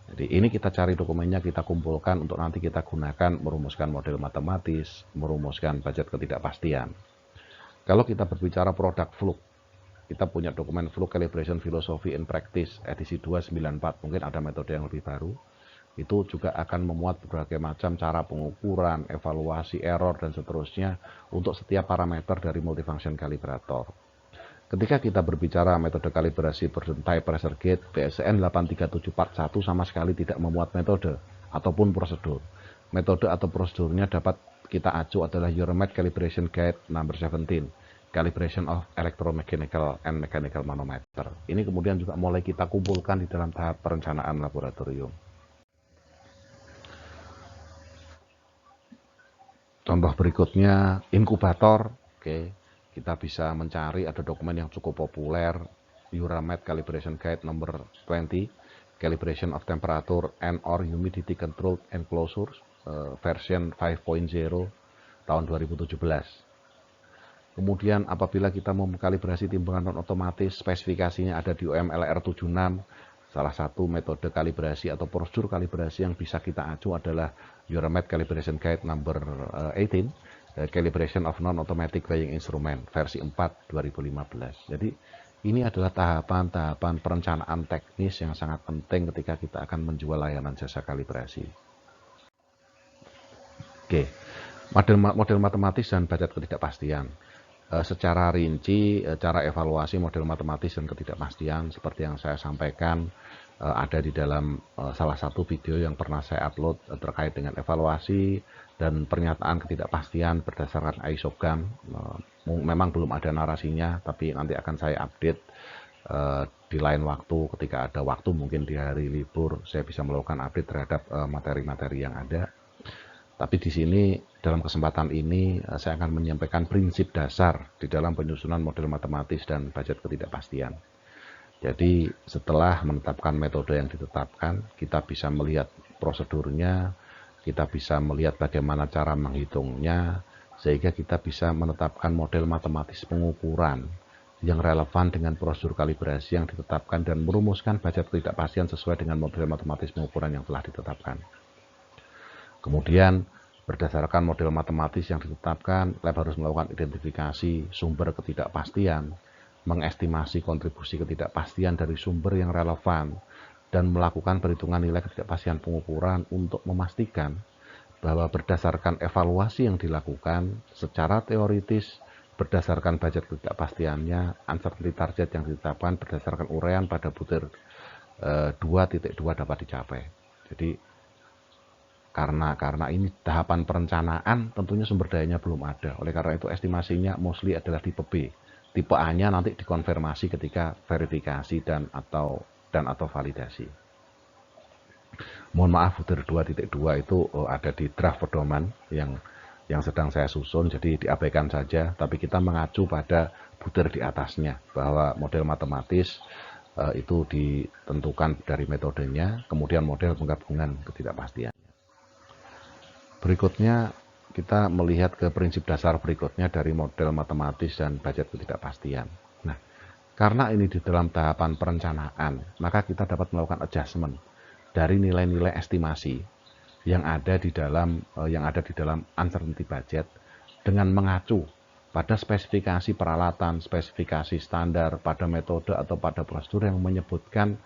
Jadi ini kita cari dokumennya, kita kumpulkan untuk nanti kita gunakan merumuskan model matematis, merumuskan budget ketidakpastian. Kalau kita berbicara produk Fluke, kita punya dokumen Fluke Calibration Philosophy and Practice edisi 294, mungkin ada metode yang lebih baru. Itu juga akan memuat berbagai macam cara pengukuran, evaluasi error, dan seterusnya untuk setiap parameter dari multifunction kalibrator. Ketika kita berbicara metode kalibrasi Burden Type Pressure Gauge, PSN 837 Part 1 sama sekali tidak memuat metode ataupun prosedur. Metode atau prosedurnya dapat kita acu adalah Euromed Calibration Guide number 17, Calibration of Electromechanical and Mechanical Manometer. Ini kemudian juga mulai kita kumpulkan di dalam tahap perencanaan laboratorium. Contoh berikutnya inkubator. Oke, kita bisa mencari ada dokumen yang cukup populer, Euromed Calibration Guide nomor 20, Calibration of Temperature and/or Humidity Controlled Enclosures version 5.0 tahun 2017. Kemudian apabila kita mau mengkalibrasi timbangan non otomatis, spesifikasinya ada di OMLR 76. Salah satu metode kalibrasi atau prosedur kalibrasi yang bisa kita acu adalah Euromed Calibration Guide number 18, Calibration of Non-Automatic Weighing Instrument versi 4 2015. Jadi ini adalah tahapan-tahapan perencanaan teknis yang sangat penting ketika kita akan menjual layanan jasa kalibrasi. Oke, model matematis dan budget ketidakpastian. Secara rinci, cara evaluasi model matematis dan ketidakpastian seperti yang saya sampaikan ada di dalam salah satu video yang pernah saya upload terkait dengan evaluasi dan pernyataan ketidakpastian berdasarkan ISOGAM. Memang belum ada narasinya, tapi nanti akan saya update di lain waktu. Ketika ada waktu, mungkin di hari libur, saya bisa melakukan update terhadap materi-materi yang ada. Tapi di sini dalam kesempatan ini saya akan menyampaikan prinsip dasar di dalam penyusunan model matematis dan budget ketidakpastian. Jadi setelah menetapkan metode yang ditetapkan, kita bisa melihat prosedurnya, kita bisa melihat bagaimana cara menghitungnya, sehingga kita bisa menetapkan model matematis pengukuran yang relevan dengan prosedur kalibrasi yang ditetapkan dan merumuskan budget ketidakpastian sesuai dengan model matematis pengukuran yang telah ditetapkan. Kemudian berdasarkan model matematis yang ditetapkan, lab harus melakukan identifikasi sumber ketidakpastian, mengestimasi kontribusi ketidakpastian dari sumber yang relevan, dan melakukan perhitungan nilai ketidakpastian pengukuran untuk memastikan bahwa berdasarkan evaluasi yang dilakukan secara teoritis, berdasarkan budget ketidakpastiannya, uncertainty target yang ditetapkan berdasarkan uraian pada butir 2.2 dapat dicapai. Jadi karena ini tahapan perencanaan, tentunya sumber dayanya belum ada. Oleh karena itu estimasinya mostly adalah tipe B. Tipe A-nya nanti dikonfirmasi ketika verifikasi dan atau validasi. Mohon maaf, butir 2.2 itu ada di draft pedoman yang sedang saya susun, jadi diabaikan saja. Tapi kita mengacu pada butir di atasnya, bahwa model matematis itu ditentukan dari metodenya, kemudian model penggabungan ketidakpastian. Berikutnya kita melihat ke prinsip dasar berikutnya dari model matematis dan budget ketidakpastian. Nah, karena ini di dalam tahapan perencanaan, maka kita dapat melakukan adjustment dari nilai-nilai estimasi yang ada di dalam uncertainty budget dengan mengacu pada spesifikasi peralatan, spesifikasi standar, pada metode atau pada prosedur yang menyebutkan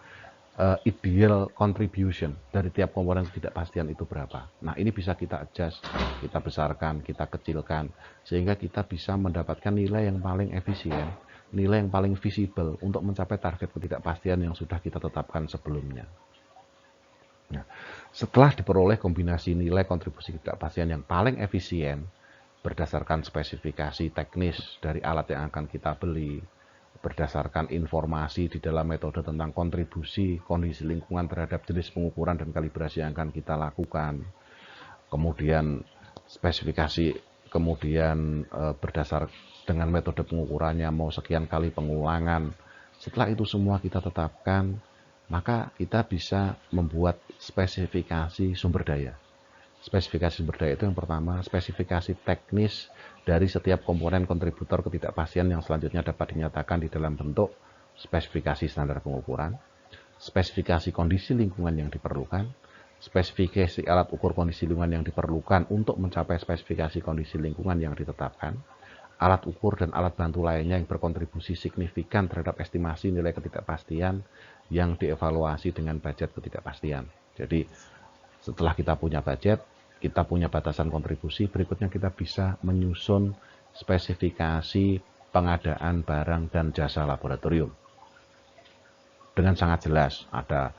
ideal contribution dari tiap komponen ketidakpastian itu berapa. Nah, ini bisa kita adjust, kita besarkan, kita kecilkan, sehingga kita bisa mendapatkan nilai yang paling efisien, nilai yang paling visible untuk mencapai target ketidakpastian yang sudah kita tetapkan sebelumnya. Nah, setelah diperoleh kombinasi nilai kontribusi ketidakpastian yang paling efisien berdasarkan spesifikasi teknis dari alat yang akan kita beli, berdasarkan informasi di dalam metode tentang kontribusi kondisi lingkungan terhadap jenis pengukuran dan kalibrasi yang akan kita lakukan, kemudian spesifikasi, kemudian berdasar dengan metode pengukurannya mau sekian kali pengulangan. Setelah itu semua kita tetapkan, maka kita bisa membuat spesifikasi sumber daya. Spesifikasi sumber daya itu yang pertama, spesifikasi teknis dari setiap komponen kontributor ketidakpastian yang selanjutnya dapat dinyatakan di dalam bentuk spesifikasi standar pengukuran, spesifikasi kondisi lingkungan yang diperlukan, spesifikasi alat ukur kondisi lingkungan yang diperlukan untuk mencapai spesifikasi kondisi lingkungan yang ditetapkan, alat ukur dan alat bantu lainnya yang berkontribusi signifikan terhadap estimasi nilai ketidakpastian yang dievaluasi dengan budget ketidakpastian. Jadi setelah kita punya budget, kita punya batasan kontribusi, berikutnya kita bisa menyusun spesifikasi pengadaan barang dan jasa laboratorium. Dengan sangat jelas, ada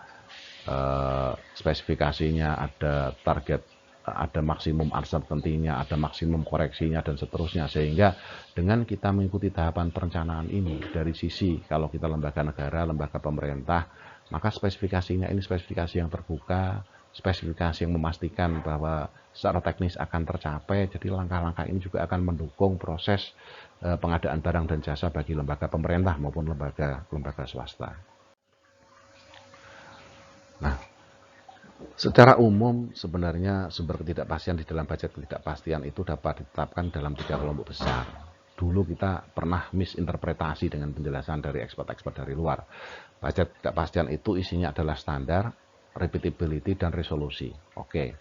spesifikasinya, ada target, ada maksimum uncertainty-nya, ada maksimum koreksinya, dan seterusnya. Sehingga dengan kita mengikuti tahapan perencanaan ini, dari sisi kalau kita lembaga negara, lembaga pemerintah, maka spesifikasinya ini spesifikasi yang terbuka, spesifikasi yang memastikan bahwa secara teknis akan tercapai. Jadi langkah-langkah ini juga akan mendukung proses pengadaan barang dan jasa bagi lembaga pemerintah maupun lembaga swasta. Nah, secara umum sebenarnya sumber ketidakpastian di dalam budget ketidakpastian itu dapat ditetapkan dalam 3 kelompok besar. Dulu kita pernah misinterpretasi dengan penjelasan dari expert-expert dari luar. Budget ketidakpastian itu isinya adalah standar, repeatability, dan resolusi. Oke,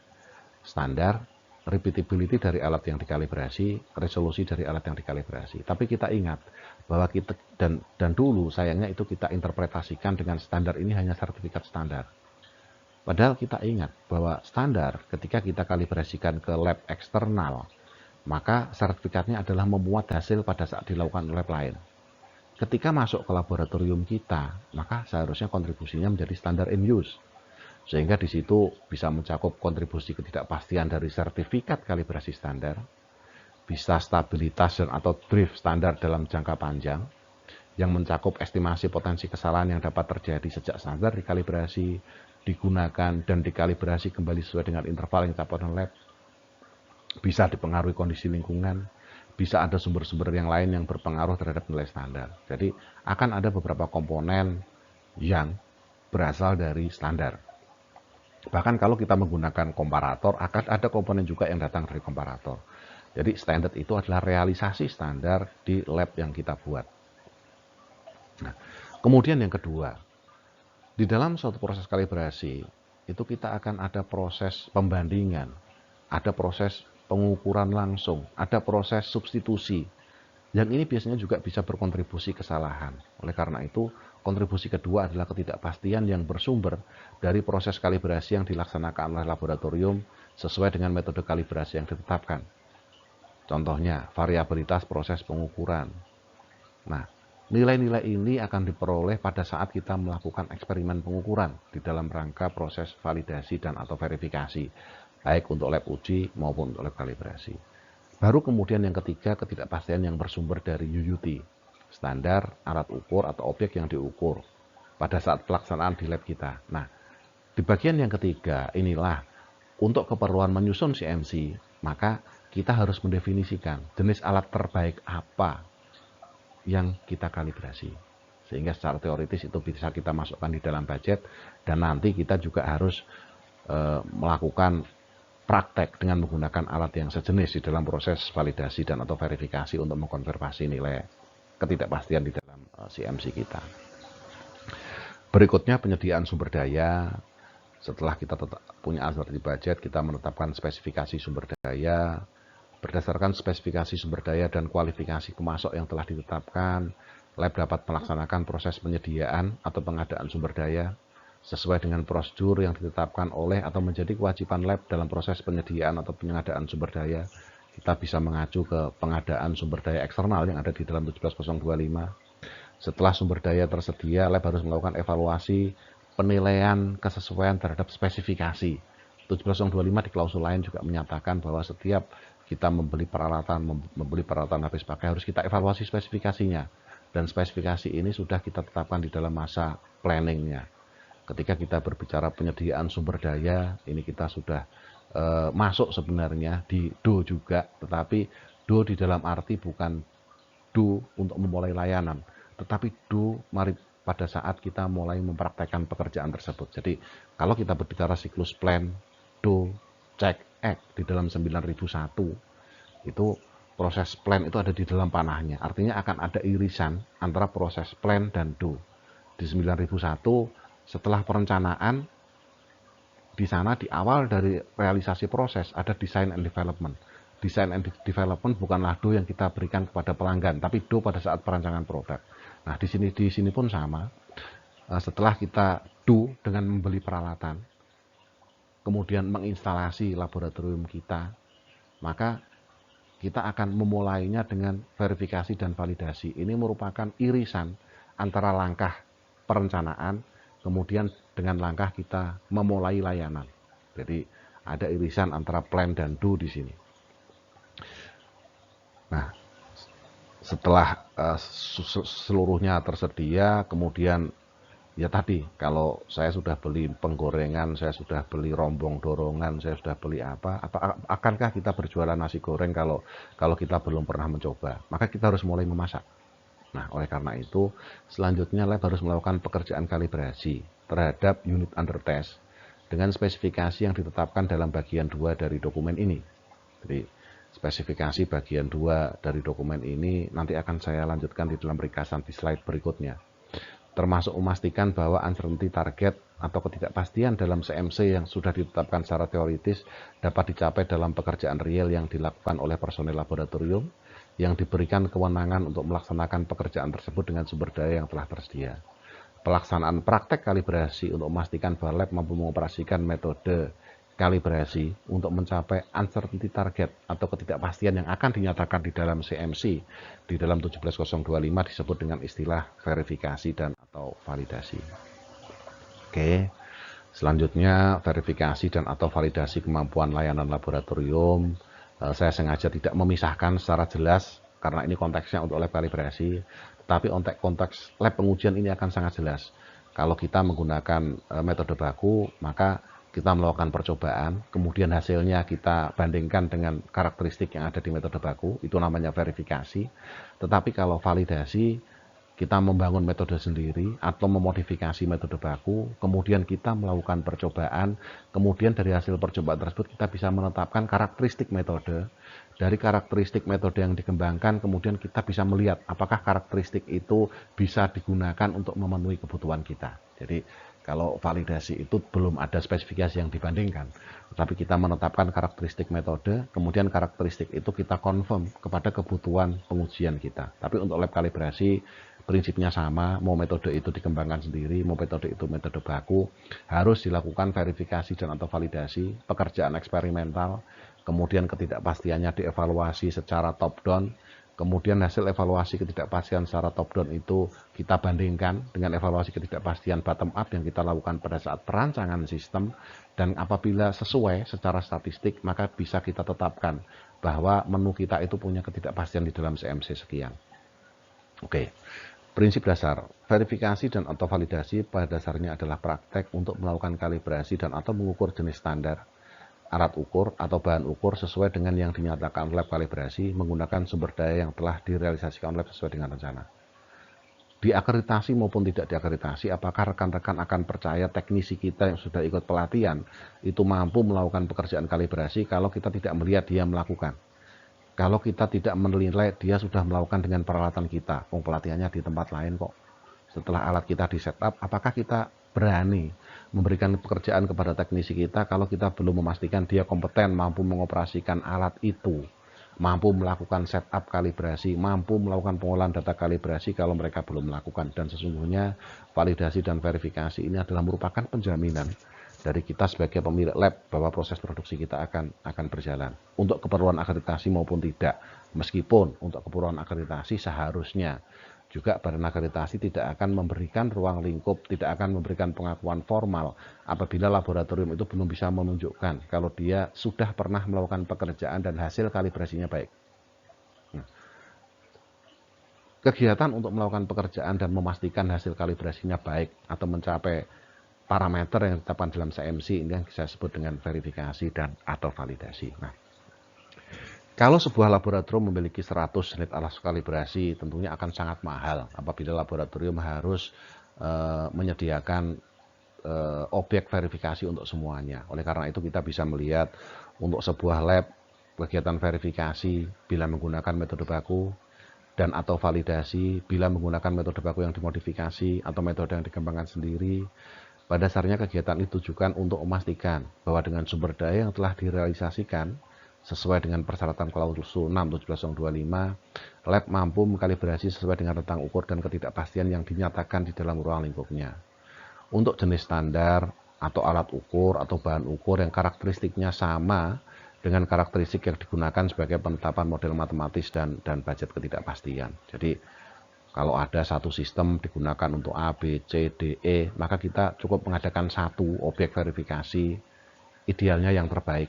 standar, repeatability dari alat yang dikalibrasi, resolusi dari alat yang dikalibrasi. Tapi kita ingat bahwa kita dan dulu sayangnya itu kita interpretasikan dengan standar ini hanya sertifikat standar. Padahal kita ingat bahwa standar ketika kita kalibrasikan ke lab eksternal, maka sertifikatnya adalah memuat hasil pada saat dilakukan lab lain. Ketika masuk ke laboratorium kita, maka seharusnya kontribusinya menjadi standar in use. Sehingga di situ bisa mencakup kontribusi ketidakpastian dari sertifikat kalibrasi standar, bisa stabilitas dan atau drift standar dalam jangka panjang, yang mencakup estimasi potensi kesalahan yang dapat terjadi sejak standar dikalibrasi, digunakan dan dikalibrasi kembali sesuai dengan interval yang ditetapkan oleh lab, bisa dipengaruhi kondisi lingkungan, bisa ada sumber-sumber yang lain yang berpengaruh terhadap nilai standar. Jadi akan ada beberapa komponen yang berasal dari standar. Bahkan kalau kita menggunakan komparator, akan ada komponen juga yang datang dari komparator. Jadi standar itu adalah realisasi standar di lab yang kita buat. Nah, kemudian yang kedua, di dalam suatu proses kalibrasi, itu kita akan ada proses pembandingan, ada proses pengukuran langsung, ada proses substitusi. Yang ini biasanya juga bisa berkontribusi kesalahan. Oleh karena itu, kontribusi kedua adalah ketidakpastian yang bersumber dari proses kalibrasi yang dilaksanakan oleh laboratorium sesuai dengan metode kalibrasi yang ditetapkan. Contohnya, variabilitas proses pengukuran. Nah, nilai-nilai ini akan diperoleh pada saat kita melakukan eksperimen pengukuran di dalam rangka proses validasi dan atau verifikasi, baik untuk lab uji maupun untuk lab kalibrasi. Baru kemudian yang ketiga, ketidakpastian yang bersumber dari UUT, standar alat ukur atau objek yang diukur pada saat pelaksanaan di lab kita. Nah, di bagian yang ketiga inilah untuk keperluan menyusun CMC, maka kita harus mendefinisikan jenis alat terbaik apa yang kita kalibrasi. Sehingga secara teoritis itu bisa kita masukkan di dalam budget, dan nanti kita juga harus melakukan praktek dengan menggunakan alat yang sejenis di dalam proses validasi dan atau verifikasi untuk mengkonfirmasi nilai ketidakpastian di dalam CMC kita. Berikutnya penyediaan sumber daya. Setelah kita punya alat di budget, kita menetapkan spesifikasi sumber daya. Berdasarkan spesifikasi sumber daya dan kualifikasi pemasok yang telah ditetapkan, lab dapat melaksanakan proses penyediaan atau pengadaan sumber daya sesuai dengan prosedur yang ditetapkan oleh atau menjadi kewajiban lab dalam proses penyediaan atau pengadaan sumber daya. Kita bisa mengacu ke pengadaan sumber daya eksternal yang ada di dalam 17025. Setelah sumber daya tersedia, lab harus melakukan evaluasi penilaian kesesuaian terhadap spesifikasi. 17025 di klausul lain juga menyatakan bahwa setiap kita membeli peralatan habis pakai harus kita evaluasi spesifikasinya, dan spesifikasi ini sudah kita tetapkan di dalam masa planningnya. Ketika kita berbicara penyediaan sumber daya, ini kita sudah masuk sebenarnya di do juga, tetapi do di dalam arti bukan do untuk memulai layanan, tetapi do mari pada saat kita mulai mempraktekkan pekerjaan tersebut. Jadi kalau kita berbicara siklus plan, do, check, act di dalam 9001, itu proses plan itu ada di dalam panahnya. Artinya akan ada irisan antara proses plan dan do. Di 9001 setelah perencanaan, di sana di awal dari realisasi proses ada design and development. Design and development bukanlah do yang kita berikan kepada pelanggan, tapi do pada saat perancangan produk. Nah, di sini pun sama. Setelah kita do dengan membeli peralatan, kemudian menginstalasi laboratorium kita, maka kita akan memulainya dengan verifikasi dan validasi. Ini merupakan irisan antara langkah perencanaan, kemudian dengan langkah kita memulai layanan. Jadi ada irisan antara plan dan do di sini. Nah, setelah seluruhnya tersedia, kemudian ya tadi, kalau saya sudah beli penggorengan, saya sudah beli rombong dorongan, saya sudah beli apa akankah kita berjualan nasi goreng kalau kita belum pernah mencoba? Maka kita harus mulai memasak. Nah, oleh karena itu, selanjutnya lab harus melakukan pekerjaan kalibrasi terhadap unit under test dengan spesifikasi yang ditetapkan dalam bagian 2 dari dokumen ini. Jadi, spesifikasi bagian 2 dari dokumen ini nanti akan saya lanjutkan di dalam ringkasan di slide berikutnya. Termasuk memastikan bahwa uncertainty target atau ketidakpastian dalam CMC yang sudah ditetapkan secara teoritis dapat dicapai dalam pekerjaan real yang dilakukan oleh personel laboratorium yang diberikan kewenangan untuk melaksanakan pekerjaan tersebut dengan sumber daya yang telah tersedia. Pelaksanaan praktek kalibrasi untuk memastikan bahwa lab mampu mengoperasikan metode kalibrasi untuk mencapai uncertainty target atau ketidakpastian yang akan dinyatakan di dalam CMC di dalam 17025 disebut dengan istilah verifikasi dan atau validasi. Oke, selanjutnya verifikasi dan atau validasi kemampuan layanan laboratorium. Saya sengaja tidak memisahkan secara jelas karena ini konteksnya untuk lab kalibrasi, tetapi konteks lab pengujian ini akan sangat jelas. Kalau kita menggunakan metode baku, maka kita melakukan percobaan, kemudian hasilnya kita bandingkan dengan karakteristik yang ada di metode baku, itu namanya verifikasi. Tetapi kalau validasi, kita membangun metode sendiri atau memodifikasi metode baku, kemudian kita melakukan percobaan, kemudian dari hasil percobaan tersebut kita bisa menetapkan karakteristik metode. Dari karakteristik metode yang dikembangkan, kemudian kita bisa melihat apakah karakteristik itu bisa digunakan untuk memenuhi kebutuhan kita. Jadi kalau validasi itu belum ada spesifikasi yang dibandingkan, tapi kita menetapkan karakteristik metode, kemudian karakteristik itu kita confirm kepada kebutuhan pengujian kita. Tapi untuk lab kalibrasi, prinsipnya sama, mau metode itu dikembangkan sendiri, mau metode itu metode baku, harus dilakukan verifikasi dan atau validasi, pekerjaan eksperimental, kemudian ketidakpastiannya dievaluasi secara top down, kemudian hasil evaluasi ketidakpastian secara top down itu kita bandingkan dengan evaluasi ketidakpastian bottom up yang kita lakukan pada saat perancangan sistem, dan apabila sesuai secara statistik maka bisa kita tetapkan bahwa menu kita itu punya ketidakpastian di dalam CMC sekian. Oke. Prinsip dasar, verifikasi dan atau validasi pada dasarnya adalah praktek untuk melakukan kalibrasi dan atau mengukur jenis standar, alat ukur atau bahan ukur sesuai dengan yang dinyatakan lab kalibrasi menggunakan sumber daya yang telah direalisasikan lab sesuai dengan rencana. Diakreditasi maupun tidak diakreditasi, apakah rekan-rekan akan percaya teknisi kita yang sudah ikut pelatihan itu mampu melakukan pekerjaan kalibrasi kalau kita tidak melihat dia melakukan? Kalau kita tidak menilai dia sudah melakukan dengan peralatan kita, pelatihannya di tempat lain kok. Setelah alat kita di setup, apakah kita berani memberikan pekerjaan kepada teknisi kita kalau kita belum memastikan dia kompeten mampu mengoperasikan alat itu, mampu melakukan setup kalibrasi, mampu melakukan pengolahan data kalibrasi kalau mereka belum melakukan. Dan sesungguhnya validasi dan verifikasi ini adalah merupakan penjaminan dari kita sebagai pemilik lab bahwa proses produksi kita akan berjalan untuk keperluan akreditasi maupun tidak. Meskipun untuk keperluan akreditasi seharusnya juga badan akreditasi tidak akan memberikan ruang lingkup, tidak akan memberikan pengakuan formal apabila laboratorium itu belum bisa menunjukkan kalau dia sudah pernah melakukan pekerjaan dan hasil kalibrasinya baik. Nah, kegiatan untuk melakukan pekerjaan dan memastikan hasil kalibrasinya baik atau mencapai parameter yang ditetapkan dalam CMC ini yang saya sebut dengan verifikasi dan atau validasi. Nah, kalau sebuah laboratorium memiliki 100 unit alat kalibrasi, tentunya akan sangat mahal apabila laboratorium harus menyediakan objek verifikasi untuk semuanya. Oleh karena itu kita bisa melihat untuk sebuah lab kegiatan verifikasi bila menggunakan metode baku dan atau validasi bila menggunakan metode baku yang dimodifikasi atau metode yang dikembangkan sendiri. Pada dasarnya kegiatan itu ditujukan untuk memastikan bahwa dengan sumber daya yang telah direalisasikan sesuai dengan persyaratan klausul 6 17025, lab mampu mengkalibrasi sesuai dengan rentang ukur dan ketidakpastian yang dinyatakan di dalam ruang lingkupnya. Untuk jenis standar atau alat ukur atau bahan ukur yang karakteristiknya sama dengan karakteristik yang digunakan sebagai penetapan model matematis dan budget ketidakpastian. Jadi kalau ada satu sistem digunakan untuk A, B, C, D, E, maka kita cukup mengadakan satu objek verifikasi, idealnya yang terbaik.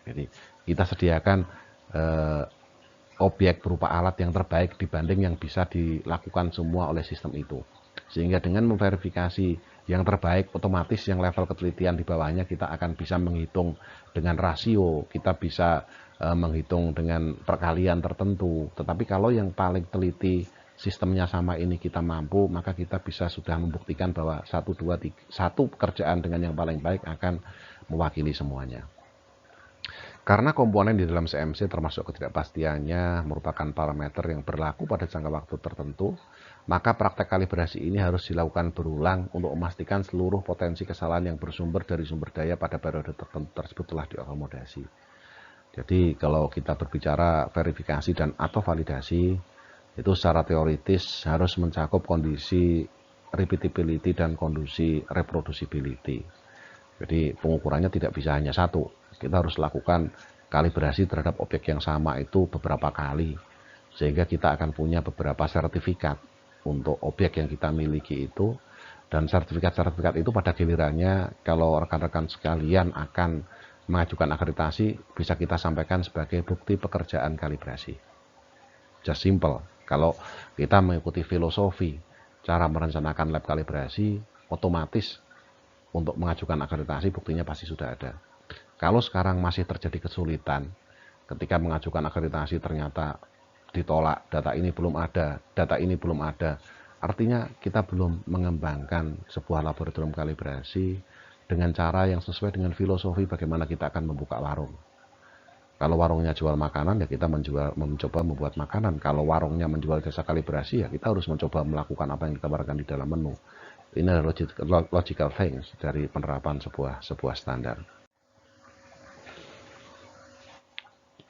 Jadi kita sediakan objek berupa alat yang terbaik dibanding yang bisa dilakukan semua oleh sistem itu. Sehingga dengan memverifikasi yang terbaik, otomatis yang level ketelitian di bawahnya kita akan bisa menghitung dengan rasio, kita bisa menghitung dengan perkalian tertentu. Tetapi kalau yang paling teliti sistemnya sama ini kita mampu, maka kita bisa sudah membuktikan bahwa satu pekerjaan dengan yang paling baik akan mewakili semuanya. Karena komponen di dalam CMC termasuk ketidakpastiannya merupakan parameter yang berlaku pada jangka waktu tertentu, maka praktek kalibrasi ini harus dilakukan berulang untuk memastikan seluruh potensi kesalahan yang bersumber dari sumber daya pada periode tertentu tersebut telah diakomodasi. Jadi kalau kita berbicara verifikasi dan atau validasi, itu secara teoritis harus mencakup kondisi repeatability dan kondisi reproducibility. Jadi pengukurannya tidak bisa hanya satu. Kita harus lakukan kalibrasi terhadap objek yang sama itu beberapa kali, sehingga kita akan punya beberapa sertifikat untuk objek yang kita miliki itu. Dan sertifikat-sertifikat itu pada gilirannya kalau rekan-rekan sekalian akan mengajukan akreditasi, bisa kita sampaikan sebagai bukti pekerjaan kalibrasi. Just simple. Kalau kita mengikuti filosofi cara merencanakan lab kalibrasi, otomatis untuk mengajukan akreditasi buktinya pasti sudah ada. Kalau sekarang masih terjadi kesulitan ketika mengajukan akreditasi ternyata ditolak, data ini belum ada, artinya kita belum mengembangkan sebuah laboratorium kalibrasi dengan cara yang sesuai dengan filosofi bagaimana kita akan membuka warung. Kalau warungnya jual makanan, ya kita mencoba membuat makanan. Kalau warungnya menjual jasa kalibrasi, ya kita harus mencoba melakukan apa yang ditawarkan di dalam menu. Ini adalah logical things dari penerapan sebuah standar.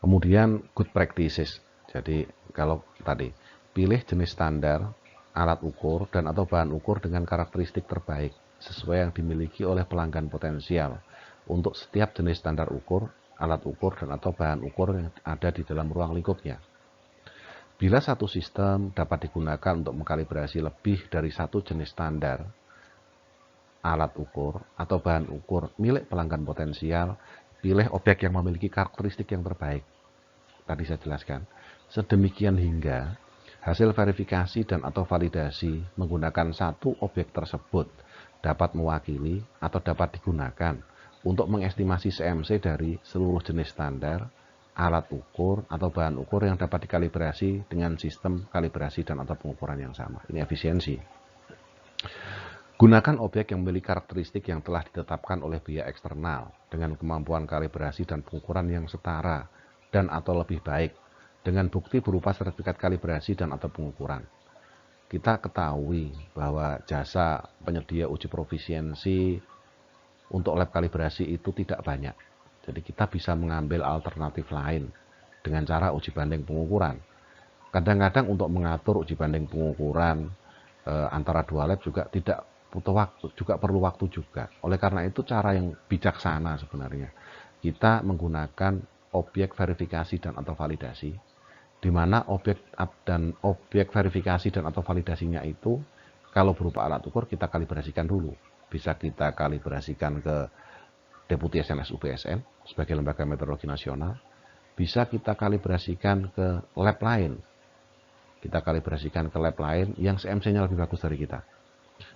Kemudian good practices. Jadi kalau tadi pilih jenis standar, alat ukur dan atau bahan ukur dengan karakteristik terbaik sesuai yang dimiliki oleh pelanggan potensial untuk setiap jenis standar ukur, alat ukur dan atau bahan ukur yang ada di dalam ruang lingkupnya. Bila satu sistem dapat digunakan untuk mengkalibrasi lebih dari satu jenis standar, alat ukur atau bahan ukur milik pelanggan potensial, pilih objek yang memiliki karakteristik yang terbaik. Tadi saya jelaskan. Sedemikian hingga hasil verifikasi dan atau validasi menggunakan satu objek tersebut dapat mewakili atau dapat digunakan untuk mengestimasi CMC dari seluruh jenis standar, alat ukur atau bahan ukur yang dapat dikalibrasi dengan sistem kalibrasi dan atau pengukuran yang sama. Ini efisiensi. Gunakan objek yang memiliki karakteristik yang telah ditetapkan oleh biaya eksternal dengan kemampuan kalibrasi dan pengukuran yang setara dan atau lebih baik dengan bukti berupa sertifikat kalibrasi dan atau pengukuran. Kita ketahui bahwa jasa penyedia uji profisiensi untuk lab kalibrasi itu tidak banyak. Jadi kita bisa mengambil alternatif lain dengan cara uji banding pengukuran. Kadang-kadang untuk mengatur uji banding pengukuran antara dua lab juga tidak butuh waktu, juga perlu waktu juga. Oleh karena itu cara yang bijaksana sebenarnya kita menggunakan objek verifikasi dan atau validasi, di mana objek verifikasi dan atau validasinya itu kalau berupa alat ukur kita kalibrasikan dulu. Bisa kita kalibrasikan ke Deputi SNS UPSN sebagai lembaga meteorologi nasional, bisa kita kalibrasikan ke lab lain. Kita kalibrasikan ke lab lain yang CMC-nya lebih bagus dari kita.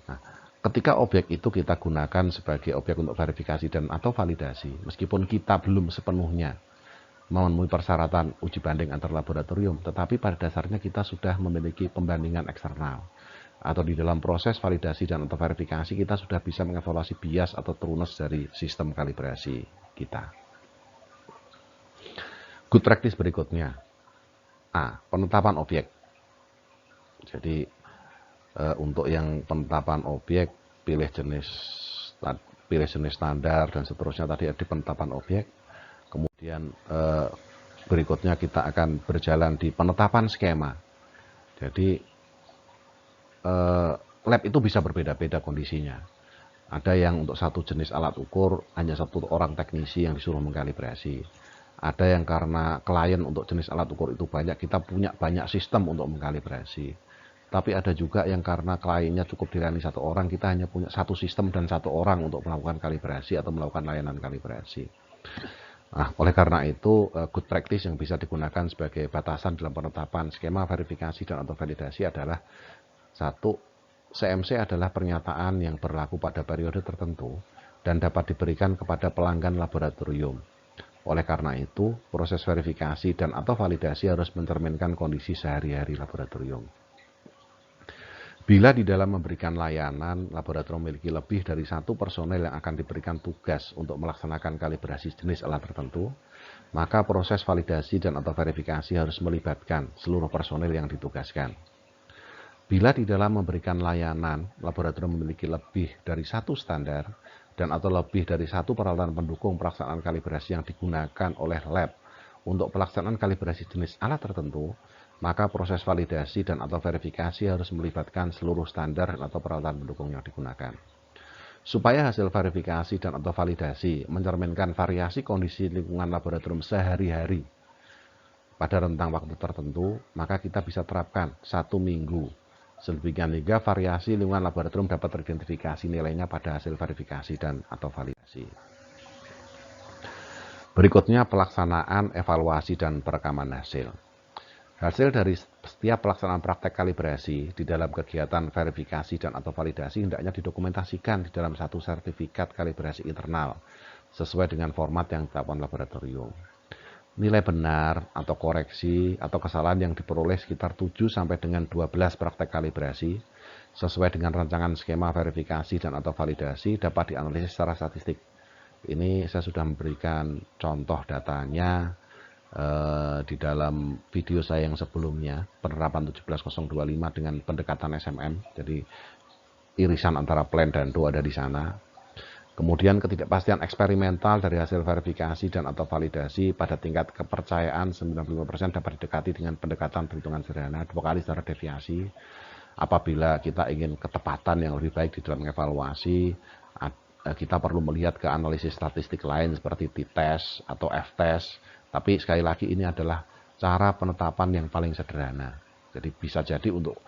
Nah, ketika objek itu kita gunakan sebagai objek untuk verifikasi dan atau validasi, meskipun kita belum sepenuhnya memenuhi persyaratan uji banding antar laboratorium, tetapi pada dasarnya kita sudah memiliki pembandingan eksternal. Atau di dalam proses validasi dan atau verifikasi kita sudah bisa mengevaluasi bias atau trueness dari sistem kalibrasi kita. Good practice berikutnya. A. Penetapan objek. Jadi untuk yang penetapan objek, pilih jenis standar dan seterusnya tadi ada penetapan objek. Kemudian berikutnya kita akan berjalan di penetapan skema. Jadi lab itu bisa berbeda-beda kondisinya. Ada yang untuk satu jenis alat ukur hanya satu orang teknisi yang disuruh mengkalibrasi. Ada yang karena klien untuk jenis alat ukur itu banyak, kita punya banyak sistem untuk mengkalibrasi. Tapi ada juga yang karena kliennya cukup dilayani satu orang, kita hanya punya satu sistem dan satu orang untuk melakukan kalibrasi atau melakukan layanan kalibrasi. Nah, oleh karena itu, good practice yang bisa digunakan sebagai batasan dalam penetapan skema verifikasi dan atau validasi adalah satu, CMC adalah pernyataan yang berlaku pada periode tertentu dan dapat diberikan kepada pelanggan laboratorium. Oleh karena itu, proses verifikasi dan atau validasi harus mencerminkan kondisi sehari-hari laboratorium. Bila di dalam memberikan layanan, laboratorium memiliki lebih dari satu personel yang akan diberikan tugas untuk melaksanakan kalibrasi jenis alat tertentu, maka proses validasi dan atau verifikasi harus melibatkan seluruh personel yang ditugaskan. Bila di dalam memberikan layanan, laboratorium memiliki lebih dari satu standar dan atau lebih dari satu peralatan pendukung pelaksanaan kalibrasi yang digunakan oleh lab untuk pelaksanaan kalibrasi jenis alat tertentu, maka proses validasi dan atau verifikasi harus melibatkan seluruh standar atau peralatan pendukung yang digunakan. Supaya hasil verifikasi dan atau validasi mencerminkan variasi kondisi lingkungan laboratorium sehari-hari pada rentang waktu tertentu, maka kita bisa terapkan 1 minggu. Sedemikian hingga variasi lingkungan laboratorium dapat teridentifikasi nilainya pada hasil verifikasi dan atau validasi. Berikutnya pelaksanaan, evaluasi, dan perekaman hasil. Hasil dari setiap pelaksanaan praktek kalibrasi di dalam kegiatan verifikasi dan atau validasi hendaknya didokumentasikan di dalam satu sertifikat kalibrasi internal sesuai dengan format yang ditetapkan laboratorium. Nilai benar atau koreksi atau kesalahan yang diperoleh sekitar 7 sampai dengan 12 praktek kalibrasi sesuai dengan rancangan skema verifikasi dan atau validasi dapat dianalisis secara statistik. Ini saya sudah memberikan contoh datanya di dalam video saya yang sebelumnya, penerapan 17025 dengan pendekatan SMM. Jadi irisan antara plan dan do ada di sana. Kemudian ketidakpastian eksperimental dari hasil verifikasi dan atau validasi pada tingkat kepercayaan 95% dapat didekati dengan pendekatan perhitungan sederhana 2 kali standar deviasi. Apabila kita ingin ketepatan yang lebih baik di dalam evaluasi, kita perlu melihat ke analisis statistik lain seperti t-test atau f-test. Tapi sekali lagi ini adalah cara penetapan yang paling sederhana. Jadi bisa jadi untuk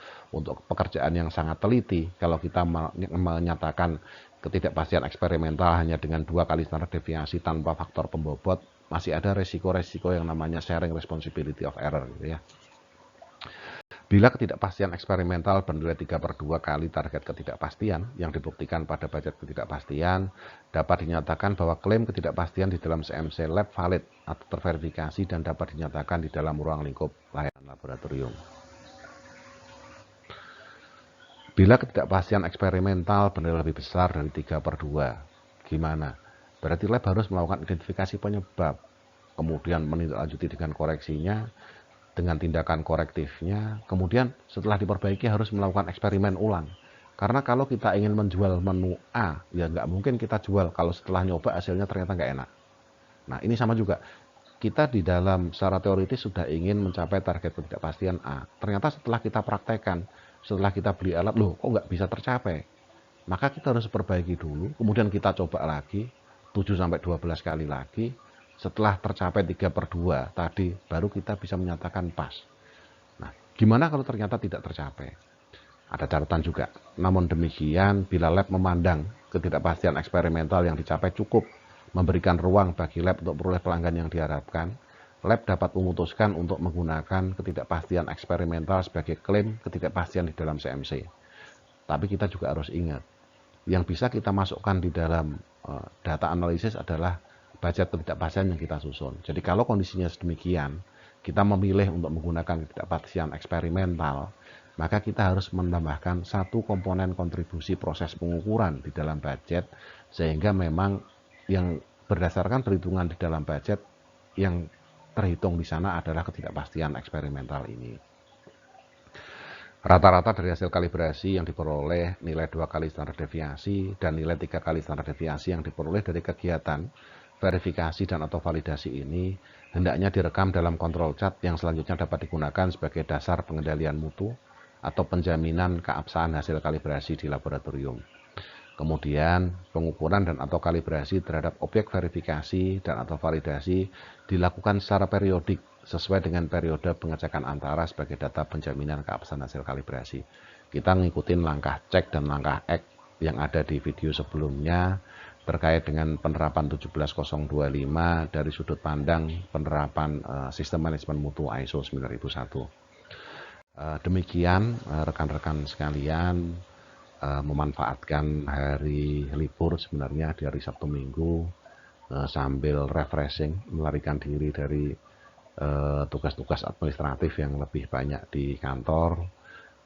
pekerjaan yang sangat teliti, kalau kita menyatakan ketidakpastian eksperimental hanya dengan 2 kali standar deviasi tanpa faktor pembobot, masih ada resiko-resiko yang namanya sharing responsibility of error gitu ya. Bila ketidakpastian eksperimental bernilai 3/2 kali target ketidakpastian yang dibuktikan pada budget ketidakpastian, dapat dinyatakan bahwa klaim ketidakpastian di dalam CMC lab valid atau terverifikasi dan dapat dinyatakan di dalam ruang lingkup layanan laboratorium. Bila ketidakpastian eksperimental bernilai lebih besar dari 3/2, gimana? Berarti lab harus melakukan identifikasi penyebab, kemudian menindaklanjuti dengan koreksinya, dengan tindakan korektifnya, kemudian setelah diperbaiki harus melakukan eksperimen ulang. Karena kalau kita ingin menjual menu A, ya nggak mungkin kita jual kalau setelah nyoba hasilnya ternyata nggak enak. Nah ini sama juga, kita di dalam secara teoritis sudah ingin mencapai target ketidakpastian A. Ternyata setelah kita praktekkan, setelah kita beli alat, loh kok nggak bisa tercapai. Maka kita harus perbaiki dulu, kemudian kita coba lagi, 7-12 kali lagi. Setelah tercapai 3/2 tadi, baru kita bisa menyatakan pas. Nah, gimana kalau ternyata tidak tercapai? Ada catatan juga. Namun demikian, bila lab memandang ketidakpastian eksperimental yang dicapai cukup memberikan ruang bagi lab untuk peroleh pelanggan yang diharapkan, lab dapat memutuskan untuk menggunakan ketidakpastian eksperimental sebagai klaim ketidakpastian di dalam CMC. Tapi kita juga harus ingat, yang bisa kita masukkan di dalam data analisis adalah budget ketidakpastian yang kita susun. Jadi kalau kondisinya sedemikian, kita memilih untuk menggunakan ketidakpastian eksperimental, maka kita harus menambahkan satu komponen kontribusi proses pengukuran di dalam budget, sehingga memang yang berdasarkan perhitungan di dalam budget yang terhitung di sana adalah ketidakpastian eksperimental ini. Rata-rata dari hasil kalibrasi yang diperoleh nilai 2 kali standar deviasi dan nilai 3 kali standar deviasi yang diperoleh dari kegiatan verifikasi dan atau validasi ini hendaknya direkam dalam kontrol chart yang selanjutnya dapat digunakan sebagai dasar pengendalian mutu atau penjaminan keabsahan hasil kalibrasi di laboratorium. Kemudian pengukuran dan atau kalibrasi terhadap objek verifikasi dan atau validasi dilakukan secara periodik sesuai dengan periode pengecekan antara sebagai data penjaminan keabsahan hasil kalibrasi. Kita ngikutin langkah cek dan langkah act yang ada di video sebelumnya terkait dengan penerapan 17025 dari sudut pandang penerapan sistem manajemen mutu ISO 9001. Demikian rekan-rekan sekalian, memanfaatkan hari libur sebenarnya di hari Sabtu Minggu sambil refreshing, melarikan diri dari tugas-tugas administratif yang lebih banyak di kantor.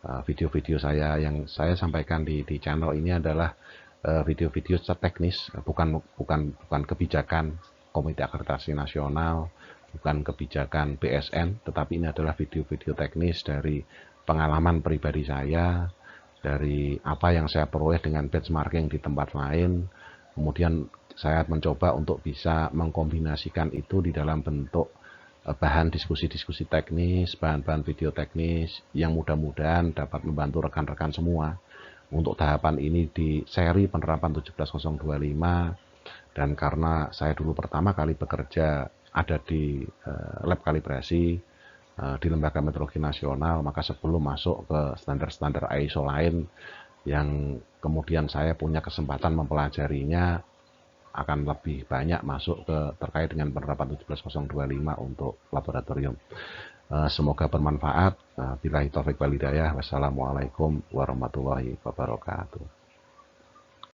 video-video saya yang saya sampaikan di channel ini adalah video-video teknis, bukan kebijakan Komite Akreditasi Nasional, bukan kebijakan BSN, tetapi ini adalah video-video teknis dari pengalaman pribadi saya, dari apa yang saya peroleh dengan benchmarking di tempat lain. Kemudian saya mencoba untuk bisa mengkombinasikan itu di dalam bentuk bahan diskusi-diskusi teknis, bahan-bahan video teknis yang mudah-mudahan dapat membantu rekan-rekan semua untuk tahapan ini di seri penerapan 17025. Dan karena saya dulu pertama kali bekerja ada di lab kalibrasi di Lembaga Metrologi Nasional, maka sebelum masuk ke standar-standar ISO lain yang kemudian saya punya kesempatan mempelajarinya, akan lebih banyak masuk ke terkait dengan penerapan 17025 untuk laboratorium. Semoga bermanfaat. Billahi taufik wal hidayah. Wassalamualaikum warahmatullahi wabarakatuh.